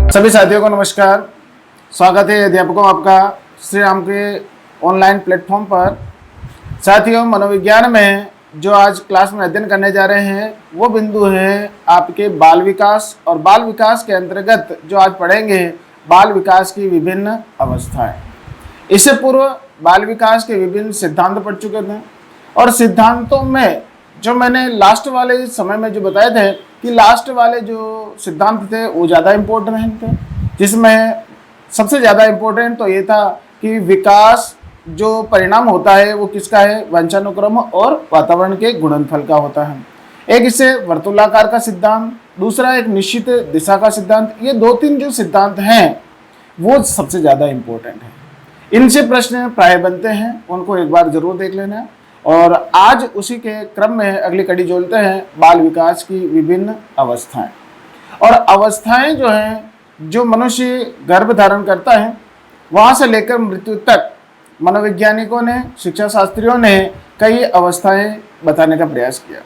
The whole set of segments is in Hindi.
सभी साथियों को नमस्कार। स्वागत है अध्यापकों आपका श्री राम के ऑनलाइन प्लेटफॉर्म पर। साथियों, मनोविज्ञान में जो आज क्लास में अध्ययन करने जा रहे हैं वो बिंदु है आपके बाल विकास, और बाल विकास के अंतर्गत जो आज पढ़ेंगे बाल विकास की विभिन्न अवस्थाएं। इससे पूर्व बाल विकास के विभिन्न सिद्धांत पढ़ चुके थे, और सिद्धांतों में जो मैंने लास्ट वाले समय में जो बताए थे कि लास्ट वाले जो सिद्धांत थे वो ज़्यादा इम्पोर्टेंट थे, जिसमें सबसे ज़्यादा इम्पोर्टेंट तो ये था कि विकास जो परिणाम होता है वो किसका है, वंशानुक्रम और वातावरण के गुणनफल का होता है। एक इससे वर्तुलाकार का सिद्धांत, दूसरा एक निश्चित दिशा का सिद्धांत। ये दो तीन जो सिद्धांत हैं वो सबसे ज़्यादा इम्पोर्टेंट है। इनसे प्रश्न प्राय बनते हैं, उनको एक बार जरूर देख लेना। और आज उसी के क्रम में अगली कड़ी जोड़ते हैं बाल विकास की विभिन्न अवस्थाएं। और अवस्थाएं जो हैं, जो मनुष्य गर्भ धारण करता है वहां से लेकर मृत्यु तक मनोवैज्ञानिकों ने, शिक्षा शास्त्रियों ने कई अवस्थाएं बताने का प्रयास किया।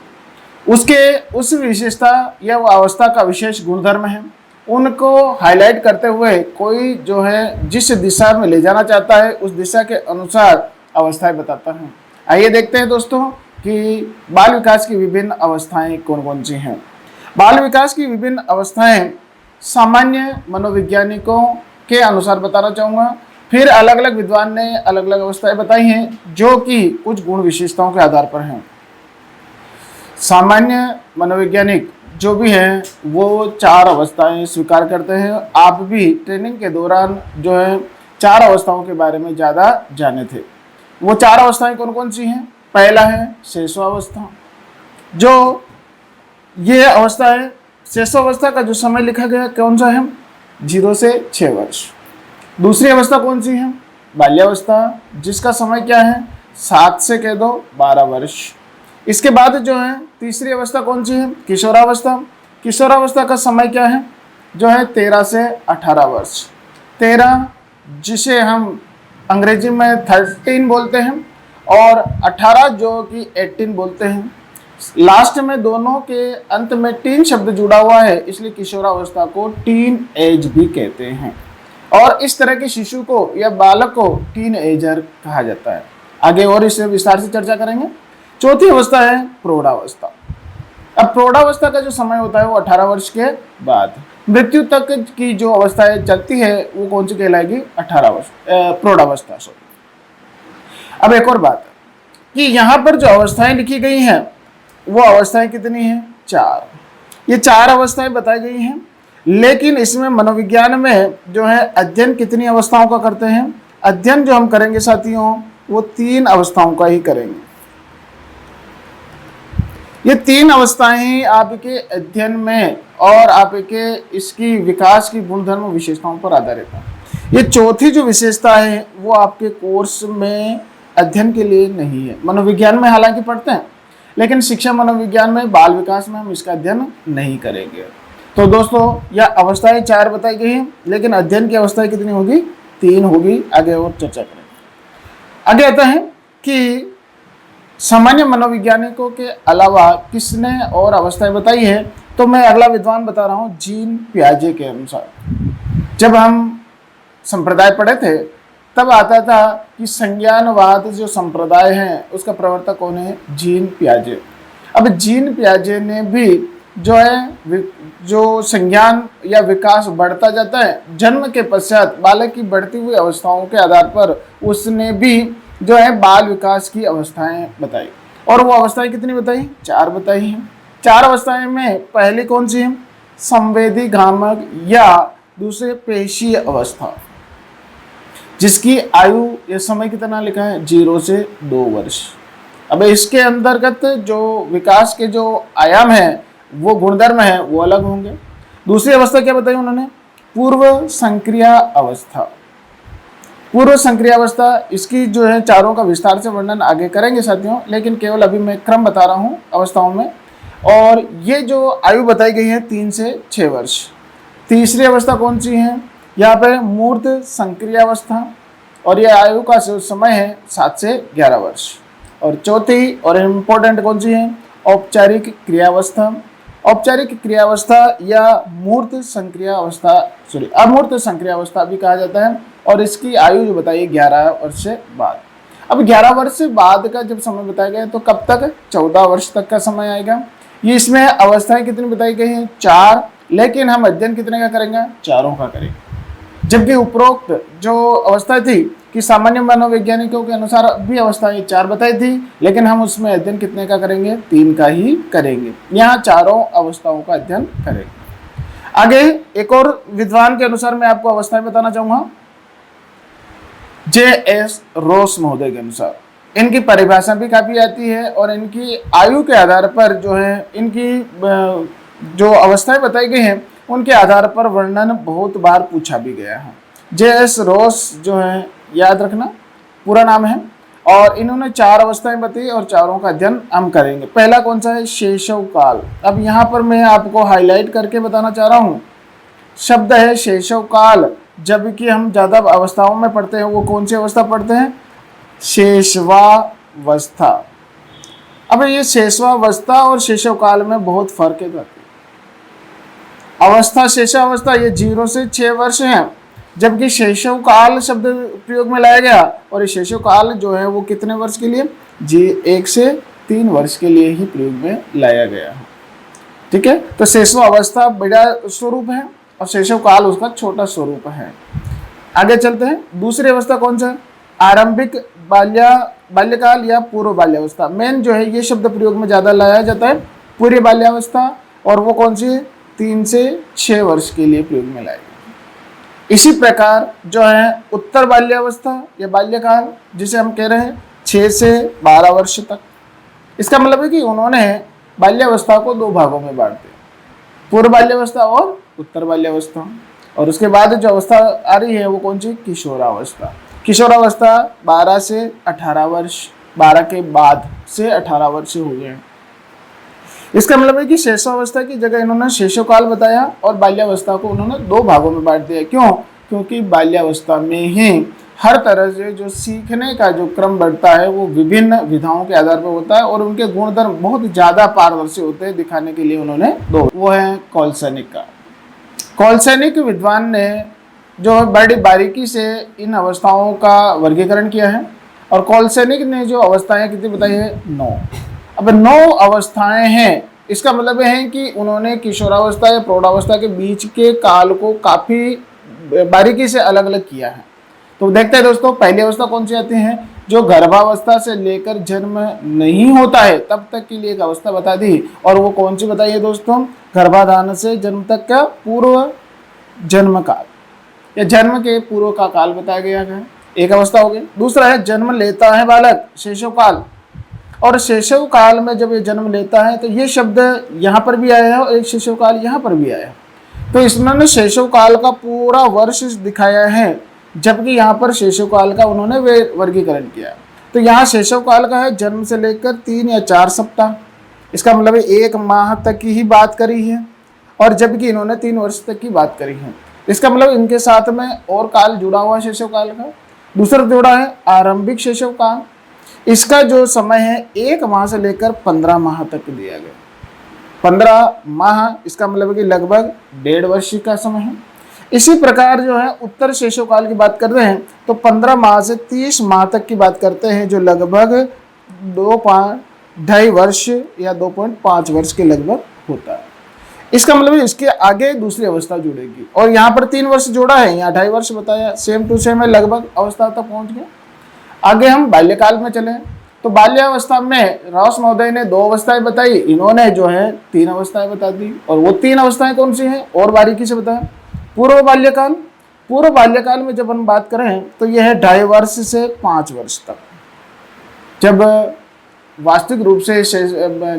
उसके उस विशेषता या वो अवस्था का विशेष गुणधर्म है, उनको हाईलाइट करते हुए कोई जो है जिस दिशा में ले जाना चाहता है उस दिशा के अनुसार अवस्थाएं बताता है। आइए देखते हैं दोस्तों कि बाल विकास की विभिन्न अवस्थाएं कौन कौन सी हैं। बाल विकास की विभिन्न अवस्थाएं सामान्य मनोवैज्ञानिकों के अनुसार बताना चाहूँगा। फिर अलग अलग विद्वान ने अलग अलग अवस्थाएं बताई हैं जो कि कुछ गुण विशेषताओं के आधार पर हैं। सामान्य मनोवैज्ञानिक जो भी हैं वो चार अवस्थाएं स्वीकार करते हैं। आप भी ट्रेनिंग के दौरान जो है चार अवस्थाओं के बारे में ज़्यादा जाने थे। वो चार अवस्थाएं कौन कौन सी हैं? पहला है शैशवावस्था। जो ये अवस्था है, शैशवावस्था का जो समय लिखा गया कौन सा है? 0 से 6 वर्ष। दूसरी अवस्था कौन सी है? बाल्यावस्था, जिसका समय क्या है? 7 से कह दो 12 वर्ष। इसके बाद जो है तीसरी अवस्था कौन सी है? किशोरावस्था। किशोरावस्था का समय क्या है? जो है 13 से 18 वर्ष। 13 जिसे हम अंग्रेजी में 13 बोलते हैं, और 18 जो कि 18 बोलते हैं। लास्ट में दोनों के अंत में टीन शब्द जुड़ा हुआ है, इसलिए किशोरावस्था को टीन एज भी कहते हैं। और इस तरह के शिशु को या बालक को टीन एजर कहा जाता है। आगे और इससे विस्तार से चर्चा करेंगे। चौथी अवस्था है प्रौढ़ावस्था। अब प्रौढ़ावस्था का जो समय होता है वो 18 वर्ष के बाद। मृत्यु तक की जो अवस्थाएं चलती है वो कौन सी कहलाएगी? 18 वर्ष प्रौढ़ावस्था। अब एक और बात कि यहाँ पर जो अवस्थाएं लिखी गई हैं वो अवस्थाएं कितनी हैं? 4। ये 4 अवस्थाएं बताई गई हैं, लेकिन इसमें मनोविज्ञान में जो है अध्ययन कितनी अवस्थाओं का करते हैं? अध्ययन जो हम करेंगे साथियों वो 3 अवस्थाओं का ही करेंगे। ये 3 अवस्थाएं आपके अध्ययन में और आपके इसकी विकास की गुणधर्म विशेषताओं पर आधारित है। ये चौथी जो विशेषता है वो आपके कोर्स में अध्ययन के लिए नहीं है। मनोविज्ञान में हालांकि पढ़ते हैं, लेकिन शिक्षा मनोविज्ञान में बाल विकास में हम इसका अध्ययन नहीं करेंगे। तो दोस्तों यह अवस्थाएं 4 बताई गई हैं, लेकिन अध्ययन की अवस्थाएं कितनी होगी? 3 होगी। आगे और चर्चा करेंगे। आगे आता है कि सामान्य मनोवैज्ञानिकों के अलावा किसने और अवस्थाएं बताई है, तो मैं अगला विद्वान बता रहा हूँ जीन पियाजे के अनुसार। जब हम संप्रदाय पढ़े थे तब आता था कि संज्ञानवाद जो संप्रदाय है उसका प्रवर्तक कौन है? जीन पियाजे। अब जीन पियाजे ने भी जो है जो संज्ञान या विकास बढ़ता जाता है जन्म के पश्चात बालक की बढ़ती हुई अवस्थाओं के आधार पर उसने भी जो है बाल विकास की अवस्थाएं बताई। और वो अवस्थाएं कितनी बताई? 4 बताई हैं। 4 अवस्थाएं में पहली कौन सी है? संवेदी भ्रामक या दूसरे पेशीय अवस्था, जिसकी आयु या समय कितना लिखा है? 0 से 2 वर्ष। अब इसके अंतर्गत जो विकास के जो आयाम है वो गुणधर्म है वो अलग होंगे। दूसरी अवस्था क्या बताई उन्होंने? पूर्व संक्रिया अवस्था। पूर्व संक्रिया अवस्था, इसकी जो है चारों का विस्तार से वर्णन आगे करेंगे साथियों, लेकिन केवल अभी मैं क्रम बता रहा हूँ अवस्थाओं में। और ये जो आयु बताई गई है 3 से 6 वर्ष। तीसरी अवस्था कौन सी है? यहाँ पे मूर्त संक्रिया अवस्था, और यह आयु का समय है 7 से 11 वर्ष। और चौथी और इम्पोर्टेंट कौन सी है? औपचारिक क्रियावस्था। औपचारिक क्रियावस्था या मूर्त संक्रिया अवस्था, सॉरी अमूर्त संक्रिया अवस्था भी कहा जाता है। और इसकी आयु जो बताइए 11 वर्ष से बाद। अब 11 वर्ष से बाद का जब समय बताया गया तो कब तक, 14 वर्ष तक का समय आएगा। ये इसमें अवस्थाएं कितनी बताई गई हैं, 4, लेकिन हम अध्ययन कितने का करेंगे, 4 का करेंगे। जबकि उपरोक्त जो अवस्था थी कि सामान्य मनोवैज्ञानिकों के अनुसार भी अवस्थाएं 4 बताई थी, लेकिन हम उसमें अध्ययन कितने का करेंगे, 3 का ही करेंगे। यहाँ 4 अवस्थाओं का अध्ययन करेंगे। आगे एक और विद्वान के अनुसार मैं आपको अवस्थाएं बताना चाहूंगा। J.S. रोस महोदय के अनुसार इनकी परिभाषा भी काफी आती है और इनकी आयु के आधार पर जो है इनकी जो अवस्थाएं बताई गई हैं उनके आधार पर वर्णन बहुत बार पूछा भी गया है। J.S. रोस जो है याद रखना पूरा नाम है, और इन्होंने 4 अवस्थाएं बताई और 4 का अध्ययन हम करेंगे। पहला कौन सा है, शैशव काल। अब यहाँ पर मैं आपको हाईलाइट करके बताना चाह रहा हूँ, शब्द है शैशव काल। जबकि हम ज्यादा अवस्थाओं में पढ़ते हैं वो कौन सी अवस्था पढ़ते हैं, शैशवावस्था। अब ये शैशवावस्था और शैशव काल में बहुत फर्क है। अवस्था शैशवावस्था ये 0 से 6 वर्ष है, जबकि शैशव काल शब्द प्रयोग में लाया गया और ये शैशव काल जो है वो कितने वर्ष के लिए, जी 1 से 3 वर्ष के लिए ही प्रयोग में लाया गया है। ठीक है, तो शैशवावस्था बड़ा स्वरूप है और शैशव काल उसका छोटा स्वरूप है। आगे चलते हैं, दूसरी अवस्था कौन सा है, आरंभिक बाल्यकाल या पूर्व बाल्यावस्था। मेन जो है ये शब्द प्रयोग में ज्यादा लाया जाता है, पूर्व बाल्यावस्था, और वो कौन सी है, 3 से 6 वर्ष के लिए प्रयोग में लाया गया। इसी प्रकार जो है उत्तर बाल्यावस्था या बाल्यकाल जिसे हम कह रहे हैं 6 से 12 वर्ष तक। इसका मतलब है कि उन्होंने बाल्यावस्था को 2 भागों में बांट दिया, पूर्व बाल्यावस्था और उत्तर बाल्यावस्था। और उसके बाद जो अवस्था आ रही है वो कौन सी, किशोरावस्था। किशोरावस्था 12 से 18 वर्ष, 12 के बाद से 18 वर्ष हो गए। इसका मतलब है कि शैशवावस्था की जगह इन्होंने शैशव काल बताया और बाल्यावस्था को उन्होंने 2 भागों में बांट दिया। क्यों, क्योंकि बाल्यावस्था में ही हर तरह से जो सीखने का जो क्रम बढ़ता है वो विभिन्न विधाओं के आधार पर होता है और उनके गुणधर्म बहुत ज्यादा पारदर्शी होते हैं। दिखाने के लिए उन्होंने 2, वो है कॉलसैनिक का। कॉलसैनिक विद्वान ने जो बड़ी बारीकी से इन अवस्थाओं का वर्गीकरण किया है और कॉलसैनिक ने जो अवस्थाएं कितनी बताई है, 9। अब 9 अवस्थाएं हैं, इसका मतलब है कि उन्होंने किशोरावस्था या प्रौढ़ावस्था के बीच के काल को काफी बारीकी से अलग अलग किया है। तो देखते हैं दोस्तों, पहली अवस्था कौन सी आती है, जो गर्भावस्था से लेकर जन्म नहीं होता है तब तक के लिए एक अवस्था बता दी, और वो कौन सी बताइए दोस्तों, गर्भाधान से जन्म तक का पूर्व जन्म काल या जन्म के पूर्व का काल बताया गया है, एक अवस्था हो गई। दूसरा है जन्म लेता है बालक, शैशव काल। और शैशव काल में जब ये जन्म लेता है तो ये शब्द यहाँ पर भी आया है और एक शैशव काल यहाँ पर भी आया है। तो इन्होंने शैशव काल का पूरा वर्ष दिखाया है, जबकि यहाँ पर शैशव काल का उन्होंने वर्गीकरण किया। तो यहाँ शैशव काल का है जन्म से लेकर 3 या 4 सप्ताह, इसका मतलब है 1 माह तक की ही बात करी है, और जबकि इन्होंने 3 वर्ष तक की बात करी है। इसका मतलब इनके साथ में और काल जुड़ा हुआ है शैशव काल का। दूसरा जोड़ा है आरंभिक शैशव काल, इसका जो समय है 1 माह से लेकर 15 माह तक दिया गया। 15 माह इसका मतलब है कि लगभग 1.5 वर्ष का समय है। इसी प्रकार जो है उत्तर शैशव काल की बात कर रहे हैं तो 15 माह से 30 माह तक की बात करते हैं, जो लगभग 2.5 वर्ष या 2.5 वर्ष के लगभग होता है। इसका मतलब इसके आगे दूसरी अवस्था जुड़ेगी, और यहाँ पर 3 वर्ष जोड़ा है, यहाँ 2.5 वर्ष बताया, सेम टू सेम है, लगभग अवस्था तक पहुंच गए। आगे हम बाल्यकाल में चले तो बाल्यावस्था में रोस महोदय ने 2 अवस्थाएं बताई, इन्होंने जो है 3 अवस्थाएं बता दी, और वो 3 अवस्थाएं कौन सी हैं और बारीकी से बताया। पूर्व बाल्यकाल, पूर्व बाल्यकाल में जब हम बात करें तो यह है 2.5 वर्ष से 5 वर्ष तक, जब वास्तविक रूप से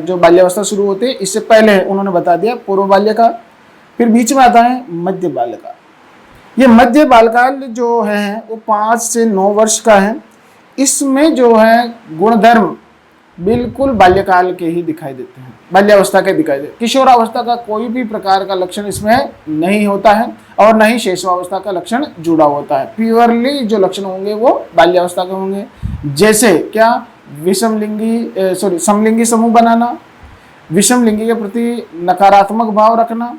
जो बाल्यावस्था शुरू होती है इससे पहले उन्होंने बता दिया पूर्व बाल्यकाल। फिर बीच में आता है मध्य बाल्यकाल। ये मध्य बाल्यकाल जो है वो 5 से 9 वर्ष का है। इसमें जो है गुणधर्म बिल्कुल बाल्यकाल के ही दिखाई देते हैं, बाल्यावस्था के दिखाई देते हैं। किशोरावस्था का कोई भी प्रकार का लक्षण इसमें नहीं होता है और न ही शैशवावस्था का लक्षण जुड़ा होता है। प्योरली जो लक्षण होंगे वो बाल्यावस्था के होंगे, जैसे क्या, समलिंगी समूह बनाना, विषम लिंगी के प्रति नकारात्मक भाव रखना।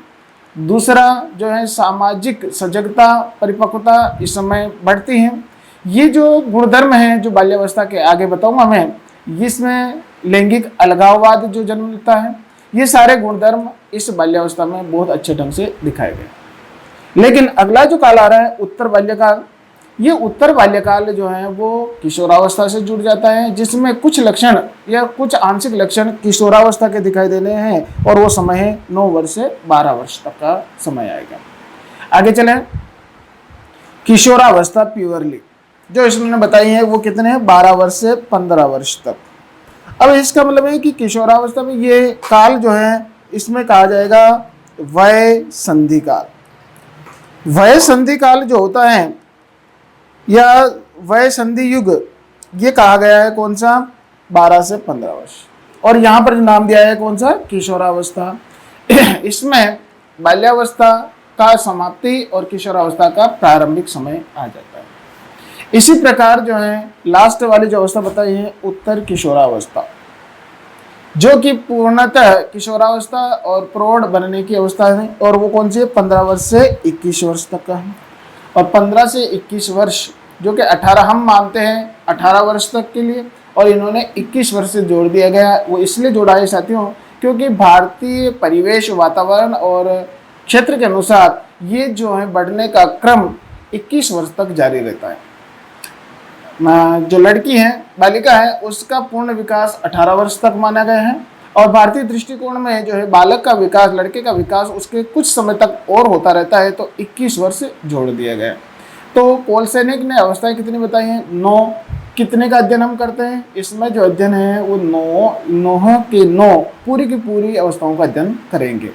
दूसरा जो है सामाजिक सजगता, परिपक्वता इस समय बढ़ती है। ये जो गुणधर्म हैं जो बाल्यावस्था के आगे बताऊंगा मैं, इसमें लैंगिक अलगाववाद जो जन्म लेता है, ये सारे गुणधर्म इस बाल्यावस्था में बहुत अच्छे ढंग से दिखाए गए। लेकिन अगला जो काल आ रहा है उत्तर बाल्यकाल, ये उत्तर बाल्यकाल जो है वो किशोरावस्था से जुड़ जाता है, जिसमें कुछ लक्षण या कुछ आंशिक लक्षण किशोरावस्था के दिखाई देने हैं, और वो समय है 9 वर्ष से 12 वर्ष तक का समय आएगा। आगे चले, किशोरावस्था प्योरली जो इसमें बताई है वो कितने हैं, 12 वर्ष से 15 वर्ष तक। अब इसका मतलब है कि किशोरावस्था में ये काल जो है इसमें कहा जाएगा वय संधि काल। वय संधि काल जो होता है या वय संधि युग, ये कहा गया है कौन सा, 12 से 15 वर्ष, और यहाँ पर नाम दिया है कौन सा, किशोरावस्था। इसमें बाल्यावस्था का समाप्ति और किशोरावस्था का प्रारंभिक समय आ जाता है। इसी प्रकार जो है लास्ट वाली जो अवस्था बताई है उत्तर किशोरावस्था, जो कि पूर्णतः किशोरावस्था और प्रौढ़ बनने की अवस्था है, और वो कौन सी है, 15 वर्ष से 21 वर्ष तक का है। और 15 से 21 वर्ष जो कि 18 हम मानते हैं 18 वर्ष तक के लिए, और इन्होंने 21 वर्ष से जोड़ दिया गया। वो इसलिए जोड़ा है साथियों क्योंकि भारतीय परिवेश, वातावरण और क्षेत्र के अनुसार ये जो है बढ़ने का क्रम 21 वर्ष तक जारी रहता है। जो लड़की है, बालिका है, उसका पूर्ण विकास 18 वर्ष तक माना गया है, और भारतीय दृष्टिकोण में जो है बालक का विकास, लड़के का विकास उसके कुछ समय तक और होता रहता है, तो 21 वर्ष जोड़ दिया गया। तो कोलसेनिक ने अवस्थाएं कितनी बताई हैं, 9। कितने का अध्ययन हम करते हैं, इसमें जो अध्ययन है वो 9 पूरी की पूरी अवस्थाओं का अध्ययन करेंगे।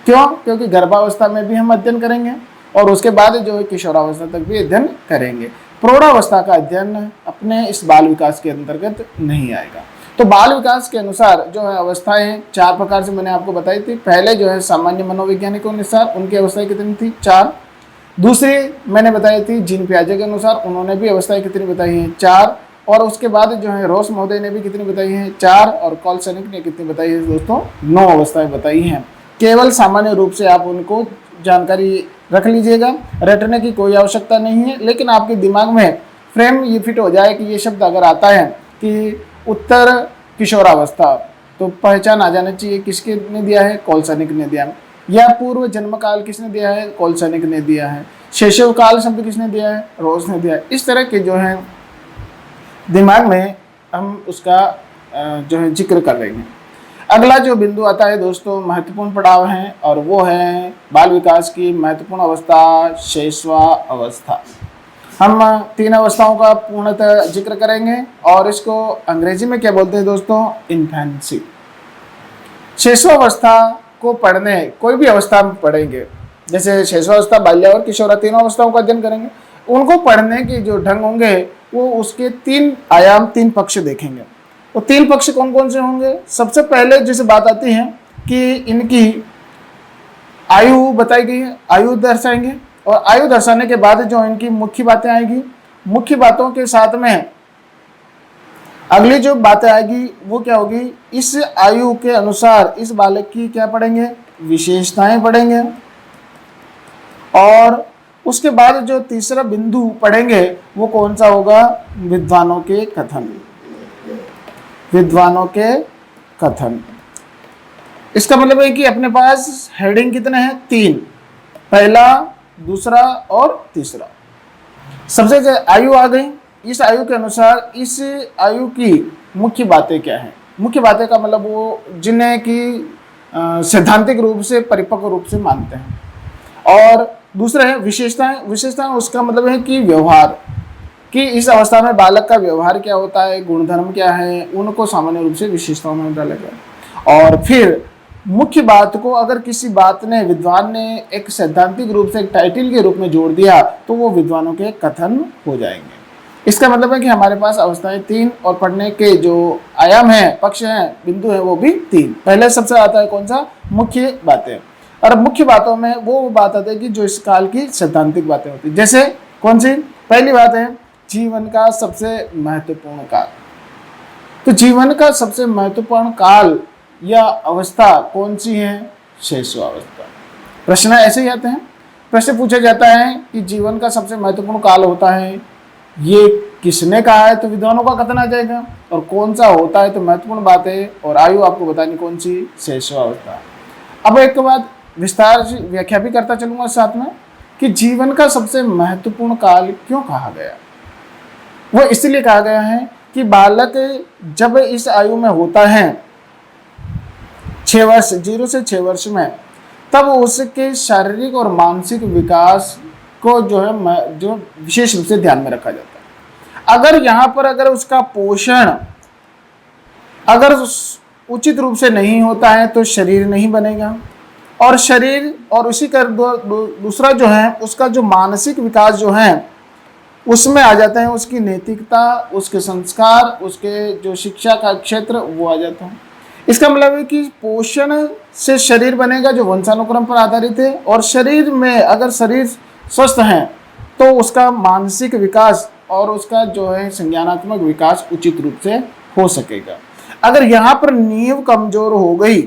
क्यों, क्योंकि गर्भावस्था में भी हम अध्ययन करेंगे, और उसके बाद जो है किशोरावस्था तक भी अध्ययन करेंगे। प्रौढ़ावस्था का अध्ययन अपने इस बाल विकास के अंतर्गत नहीं आएगा। तो बाल विकास के अनुसार जो है अवस्थाएं 4 प्रकार से मैंने आपको बताई थी। पहले जो है सामान्य मनोवैज्ञानिकों के अनुसार उनकी अवस्थाएं कितनी थी, 4। दूसरी मैंने बताई थी जीन पियाजे के अनुसार, उन्होंने भी अवस्थाएं कितनी बताई हैं, 4। और उसके बाद जो है रोस महोदय ने भी कितनी बताई हैं, 4। और कोलसेनिक ने कितनी बताई है दोस्तों, 9 अवस्थाएं बताई हैं। केवल सामान्य रूप से आप उनको जानकारी रख लीजिएगा, रटने की कोई आवश्यकता नहीं है, लेकिन आपके दिमाग में फ्रेम ये फिट हो जाए कि ये शब्द अगर आता है कि उत्तर किशोरावस्था, तो पहचान आ जाना चाहिए किसके ने दिया है, कोलसेनिक ने दिया। या पूर्व जन्म काल किसने दिया है, कोलसेनिक ने दिया है। शैशव काल शब्द किसने दिया है, रोस ने दिया है। इस तरह के जो है दिमाग में हम उसका जो है जिक्र कर रहे हैं। अगला जो बिंदु आता है दोस्तों, महत्वपूर्ण पड़ाव है, और वो है बाल विकास की महत्वपूर्ण अवस्था, शैशवा अवस्था। हम 3 अवस्थाओं का पूर्णतः जिक्र करेंगे, और इसको अंग्रेजी में क्या बोलते हैं दोस्तों, इन्फेंसी। शैशवावस्था को पढ़ने, कोई भी अवस्था में पढ़ेंगे, जैसे शैशवावस्था, बाल्य और किशोरा, तीनों अवस्थाओं का अध्ययन करेंगे। उनको पढ़ने के जो ढंग होंगे वो उसके 3 आयाम, 3 पक्ष देखेंगे। वो 3 पक्ष कौन कौन से होंगे, सबसे पहले जैसे बात आती है कि इनकी आयु बताई गई है, आयु दर्शाएंगे, और आयु दर्शाने के बाद जो इनकी मुख्य बातें आएगी, मुख्य बातों के साथ में अगली जो बातें आएगी वो क्या होगी, इस आयु के अनुसार इस बालक की क्या पढ़ेंगे, विशेषताएं पढ़ेंगे। और उसके बाद जो तीसरा बिंदु पढ़ेंगे वो कौन सा होगा, विद्वानों के कथन। विद्वानों के कथन, इसका मतलब है कि अपने पास हेडिंग कितने हैं, 3, पहला, दूसरा और तीसरा। सबसे आयु आ गई, इस आयु के अनुसार इस आयु की मुख्य बातें क्या हैं। मुख्य बातें का मतलब वो जिन्हें कि सैद्धांतिक रूप से, परिपक्व रूप से मानते हैं। और दूसरा है विशेषताएं। विशेषताएं उसका मतलब है कि व्यवहार, कि इस अवस्था में बालक का व्यवहार क्या होता है, गुणधर्म क्या है, उनको सामान्य रूप से विशेषताओं में डाला गया। और फिर मुख्य बात को अगर किसी बात ने, विद्वान ने एक सैद्धांतिक रूप से एक टाइटल के रूप में जोड़ दिया तो वो विद्वानों के कथन हो जाएंगे। इसका मतलब है कि हमारे पास अवस्थाएं 3, और पढ़ने के जो आयाम हैं, पक्ष हैं, बिंदु है, वो भी 3। पहले सबसे आता है कौन सा, मुख्य बातें। और मुख्य बातों में वो बात आती है कि जो इस काल की सैद्धांतिक बातें होती है। जैसे कौन सी, पहली बात है जीवन का सबसे महत्वपूर्ण काल। तो जीवन का सबसे महत्वपूर्ण काल या अवस्था कौन सी है? शैशवावस्था। प्रश्न ऐसे ही आते हैं। प्रश्न पूछा जाता है कि जीवन का सबसे महत्वपूर्ण काल होता है, ये किसने कहा है? तो विद्वानों का कथन आ जाएगा। और कौन सा होता है? तो महत्वपूर्ण बात है और आयु आपको बतानी कौन सी? शैशवावस्था। अब एक बात विस्तार से व्याख्या भी करता चलूंगा साथ में कि जीवन का सबसे महत्वपूर्ण काल क्यों कहा गया। वो इसलिए कहा गया है कि बालक जब इस आयु में होता है 6 वर्ष, 0 से 6 वर्ष में, तब उसके शारीरिक और मानसिक विकास को जो विशेष रूप से ध्यान में रखा जाता है। अगर यहाँ पर अगर उसका पोषण अगर उचित रूप से नहीं होता है तो शरीर नहीं बनेगा, और शरीर और उसी का दूसरा जो है उसका जो मानसिक विकास जो है उसमें आ जाते हैं उसकी नैतिकता, उसके संस्कार, उसके जो शिक्षा का क्षेत्र वो आ जाता है। इसका मतलब है कि पोषण से शरीर बनेगा जो वंशानुक्रम पर आधारित है, और शरीर में अगर शरीर स्वस्थ है तो उसका मानसिक विकास और उसका जो है संज्ञानात्मक विकास उचित रूप से हो सकेगा। अगर यहाँ पर नींव कमजोर हो गई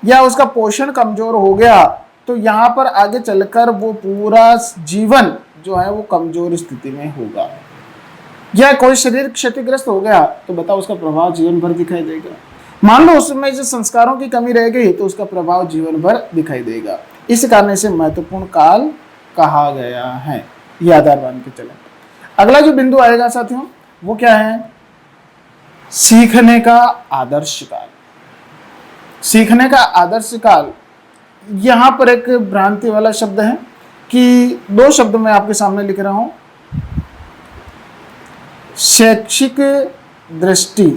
या उसका पोषण कमजोर हो गया तो यहाँ पर आगे चलकर वो पूरा जीवन जो है वो कमजोर स्थिति में होगा। या कोई शरीर क्षतिग्रस्त हो गया तो बताओ उसका प्रभाव जीवन भर दिखाई देगा। मान लो उसमें जो संस्कारों की कमी रह गई तो उसका प्रभाव जीवन भर दिखाई देगा। इस कारण से महत्वपूर्ण काल कहा गया है, ये आधार मान के चले। अगला जो बिंदु आएगा साथियों वो क्या है? सीखने का आदर्श काल। सीखने का आदर्श काल, यहाँ पर एक भ्रांति वाला शब्द है कि 2 शब्द मैं आपके सामने लिख रहा हूं। शैक्षिक दृष्टि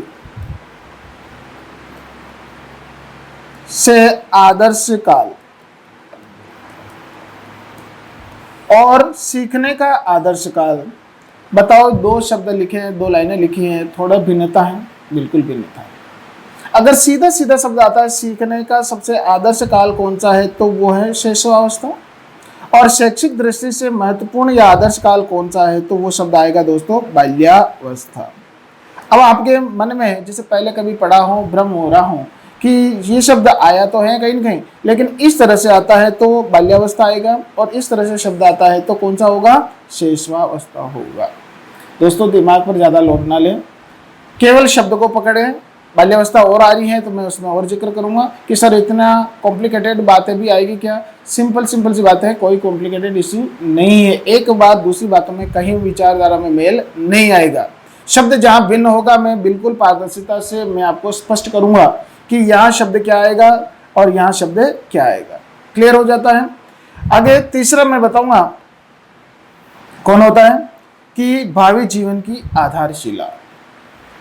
से आदर्श काल और सीखने का आदर्श काल। बताओ 2 शब्द लिखे हैं, 2 लाइनें लिखी हैं, थोड़ा भिन्नता है? बिल्कुल भिन्नता है। अगर सीधा सीधा शब्द आता है सीखने का सबसे आदर्श काल कौन सा है तो वो है शैशवावस्था, और शैक्षिक दृष्टि से महत्वपूर्ण या आदर्श काल कौन सा है तो वो शब्द आएगा दोस्तों बाल्यावस्था। अब आपके मन में जैसे पहले कभी पढ़ा हो, भ्रम हो रहा हो कि ये शब्द आया तो है कहीं न कहीं, लेकिन इस तरह से आता है तो बाल्यावस्था आएगा, और इस तरह से शब्द आता है तो कौन सा होगा? शैशवावस्था होगा। दोस्तों दिमाग पर ज़्यादा लोड ना लें, केवल शब्द को पकड़ें। बाल्यावस्था और आ रही है तो मैं उसमें और जिक्र करूंगा कि सर इतना कॉम्प्लिकेटेड बातें भी आएगी क्या? सिंपल सी बातें हैं, कोई कॉम्प्लिकेटेड इश्यू नहीं है। एक बात दूसरी बातों में कहीं विचारधारा में मेल नहीं आएगा। शब्द जहाँ भिन्न होगा मैं बिल्कुल पारदर्शिता से मैं आपको स्पष्ट करूंगा कि यहाँ शब्द क्या आएगा और यहाँ शब्द क्या आएगा। क्लियर हो जाता है? आगे तीसरा मैं बताऊंगा कौन होता है कि भावी जीवन की आधारशिला।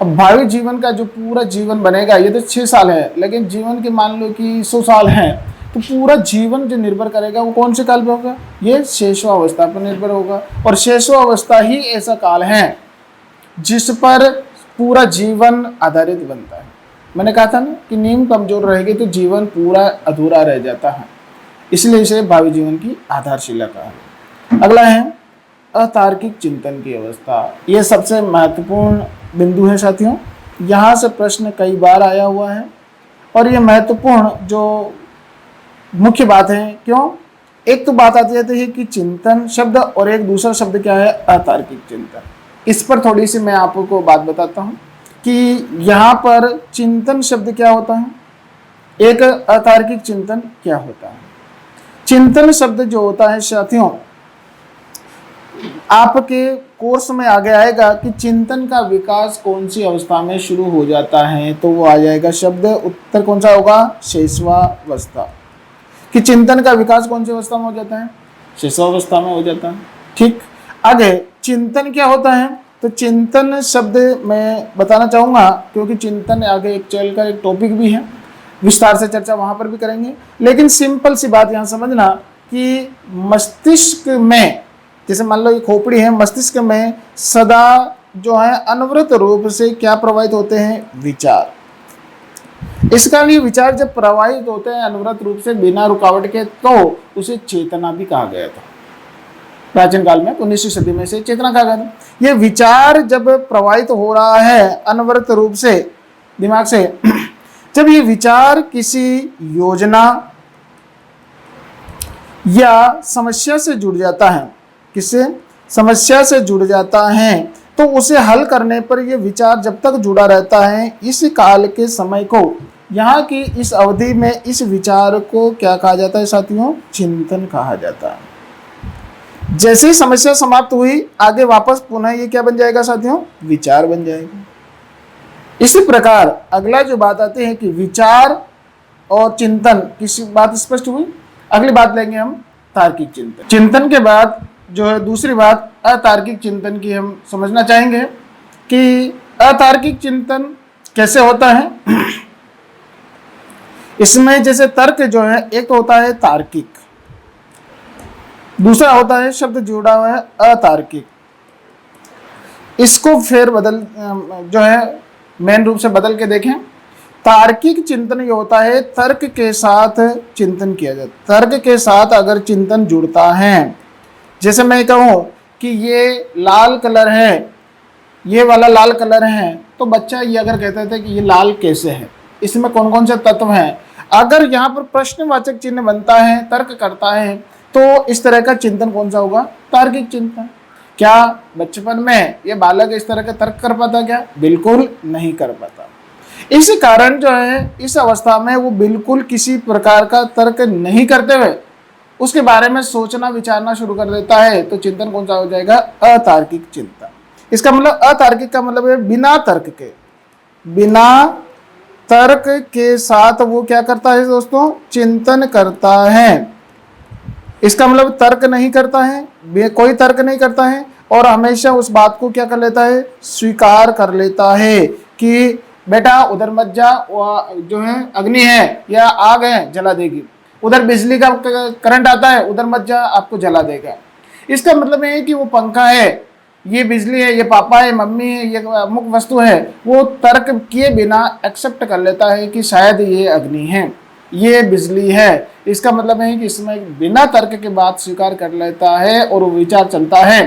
अब भावी जीवन का जो पूरा जीवन बनेगा, ये तो 6 साल है, लेकिन जीवन के मान लो कि 100 साल हैं, तो पूरा जीवन जो निर्भर करेगा वो कौन से काल पे होगा? ये शैशवावस्था पर निर्भर होगा। और शैशवावस्था ही ऐसा काल है जिस पर पूरा जीवन आधारित बनता है। मैंने कहा था ना कि नींव कमजोर रहेगी तो जीवन पूरा अधूरा रह जाता है, इसलिए इसे भावी जीवन की आधारशिला कहा है। अगला है अतार्किक चिंतन की अवस्था। ये सबसे महत्वपूर्ण बिंदु है साथियों। यहाँ से प्रश्न कई बार आया हुआ है और ये महत्वपूर्ण जो मुख्य बात है। क्यों? एक तो बात आती है कि चिंतन शब्द और एक दूसरा शब्द क्या है? अतार्किक चिंतन। इस पर थोड़ी सी मैं आपको बात बताता हूँ कि यहाँ पर चिंतन शब्द क्या होता है, एक अतार्किक चिंतन क्या होता है। चिंतन शब्द जो होता है साथियों आपके कोर्स में आगे आएगा कि चिंतन का विकास कौन सी अवस्था में शुरू हो जाता है, तो वो आ जाएगा शब्द उत्तर कौन सा होगा? शैशवावस्था। कि चिंतन का विकास कौन सी अवस्था में हो जाता है? शैशवावस्था में हो जाता है। ठीक, आगे चिंतन क्या होता है? तो चिंतन शब्द मैं बताना चाहूँगा क्योंकि चिंतन आगे एक चल का एक टॉपिक भी है, विस्तार से चर्चा वहाँ पर भी करेंगे। लेकिन सिंपल सी बात यहाँ समझना कि मस्तिष्क में, जैसे मान लो ये खोपड़ी है, मस्तिष्क में सदा जो है अनवरत रूप से क्या प्रवाहित होते हैं? विचार। इस कारण ये विचार जब प्रवाहित होते हैं अनवरत रूप से बिना रुकावट के तो उसे चेतना भी कहा गया था। प्राचीन काल में 19वीं सदी में से चेतना कहा गया था। ये विचार जब प्रवाहित हो रहा है अनवरत रूप से दिमाग से जब ये विचार किसी योजना या समस्या से जुड़ जाता है, किसी समस्या से जुड़ जाता है, तो उसे हल करने पर यह विचार जब तक जुड़ा रहता है, इस काल के समय को, यहाँ की इस अवधि में इस विचार को क्या कहा जाता है साथियों? चिंतन कहा जाता है। जैसे ही समस्या समाप्त हुई, आगे वापस पुनः ये क्या बन जाएगा साथियों? विचार बन जाएगा। इसी प्रकार अगला जो बात आती है कि विचार और चिंतन, किसी बात स्पष्ट हुई। अगली बात लेंगे हम तार्किक चिंतन। चिंतन के बाद जो है दूसरी बात अतार्किक चिंतन की हम समझना चाहेंगे कि अतार्किक चिंतन कैसे होता है। इसमें जैसे तर्क जो है, एक तो होता है तार्किक, दूसरा होता है शब्द जुड़ा हुआ है अतार्किक। इसको फिर बदल जो है मेन रूप से बदल के देखें। तार्किक चिंतन ये होता है तर्क के साथ चिंतन किया जाता है। तर्क के साथ अगर चिंतन जुड़ता है, जैसे मैं कहूँ कि ये लाल कलर है, ये वाला लाल कलर है, तो बच्चा ये अगर कहता था कि ये लाल कैसे है, इसमें कौन कौन से तत्व हैं, अगर यहाँ पर प्रश्नवाचक चिन्ह बनता है, तर्क करता है, तो इस तरह का चिंतन कौन सा होगा? तार्किक चिंतन। क्या बचपन में ये बालक इस तरह का तर्क कर पाता क्या? बिल्कुल नहीं कर पाता। इस कारण जो है इस अवस्था में वो बिल्कुल किसी प्रकार का तर्क नहीं करते हुए उसके बारे में सोचना विचारना शुरू कर देता है, तो चिंतन कौन सा हो जाएगा? अतार्किक चिंतन। इसका मतलब अतार्किक का मतलब है बिना तर्क के, बिना तर्क के साथ वो क्या करता है दोस्तों? चिंतन करता है। इसका मतलब तर्क नहीं करता है, कोई तर्क नहीं करता है, और हमेशा उस बात को क्या कर लेता है? स्वीकार कर लेता है कि बेटा उधर मत जा, जो है अग्नि है या आग है, जला देगी। उधर बिजली का करंट आता है, उधर मत जा, आपको जला देगा। इसका मतलब है कि वो पंखा है, ये बिजली है, ये पापा है, मम्मी है, ये अमुक वस्तु है, वो तर्क किए बिना एक्सेप्ट कर लेता है कि शायद ये अग्नि है, ये बिजली है। इसका मतलब है कि इसमें बिना तर्क के बात स्वीकार कर लेता है और वो विचार चलता है।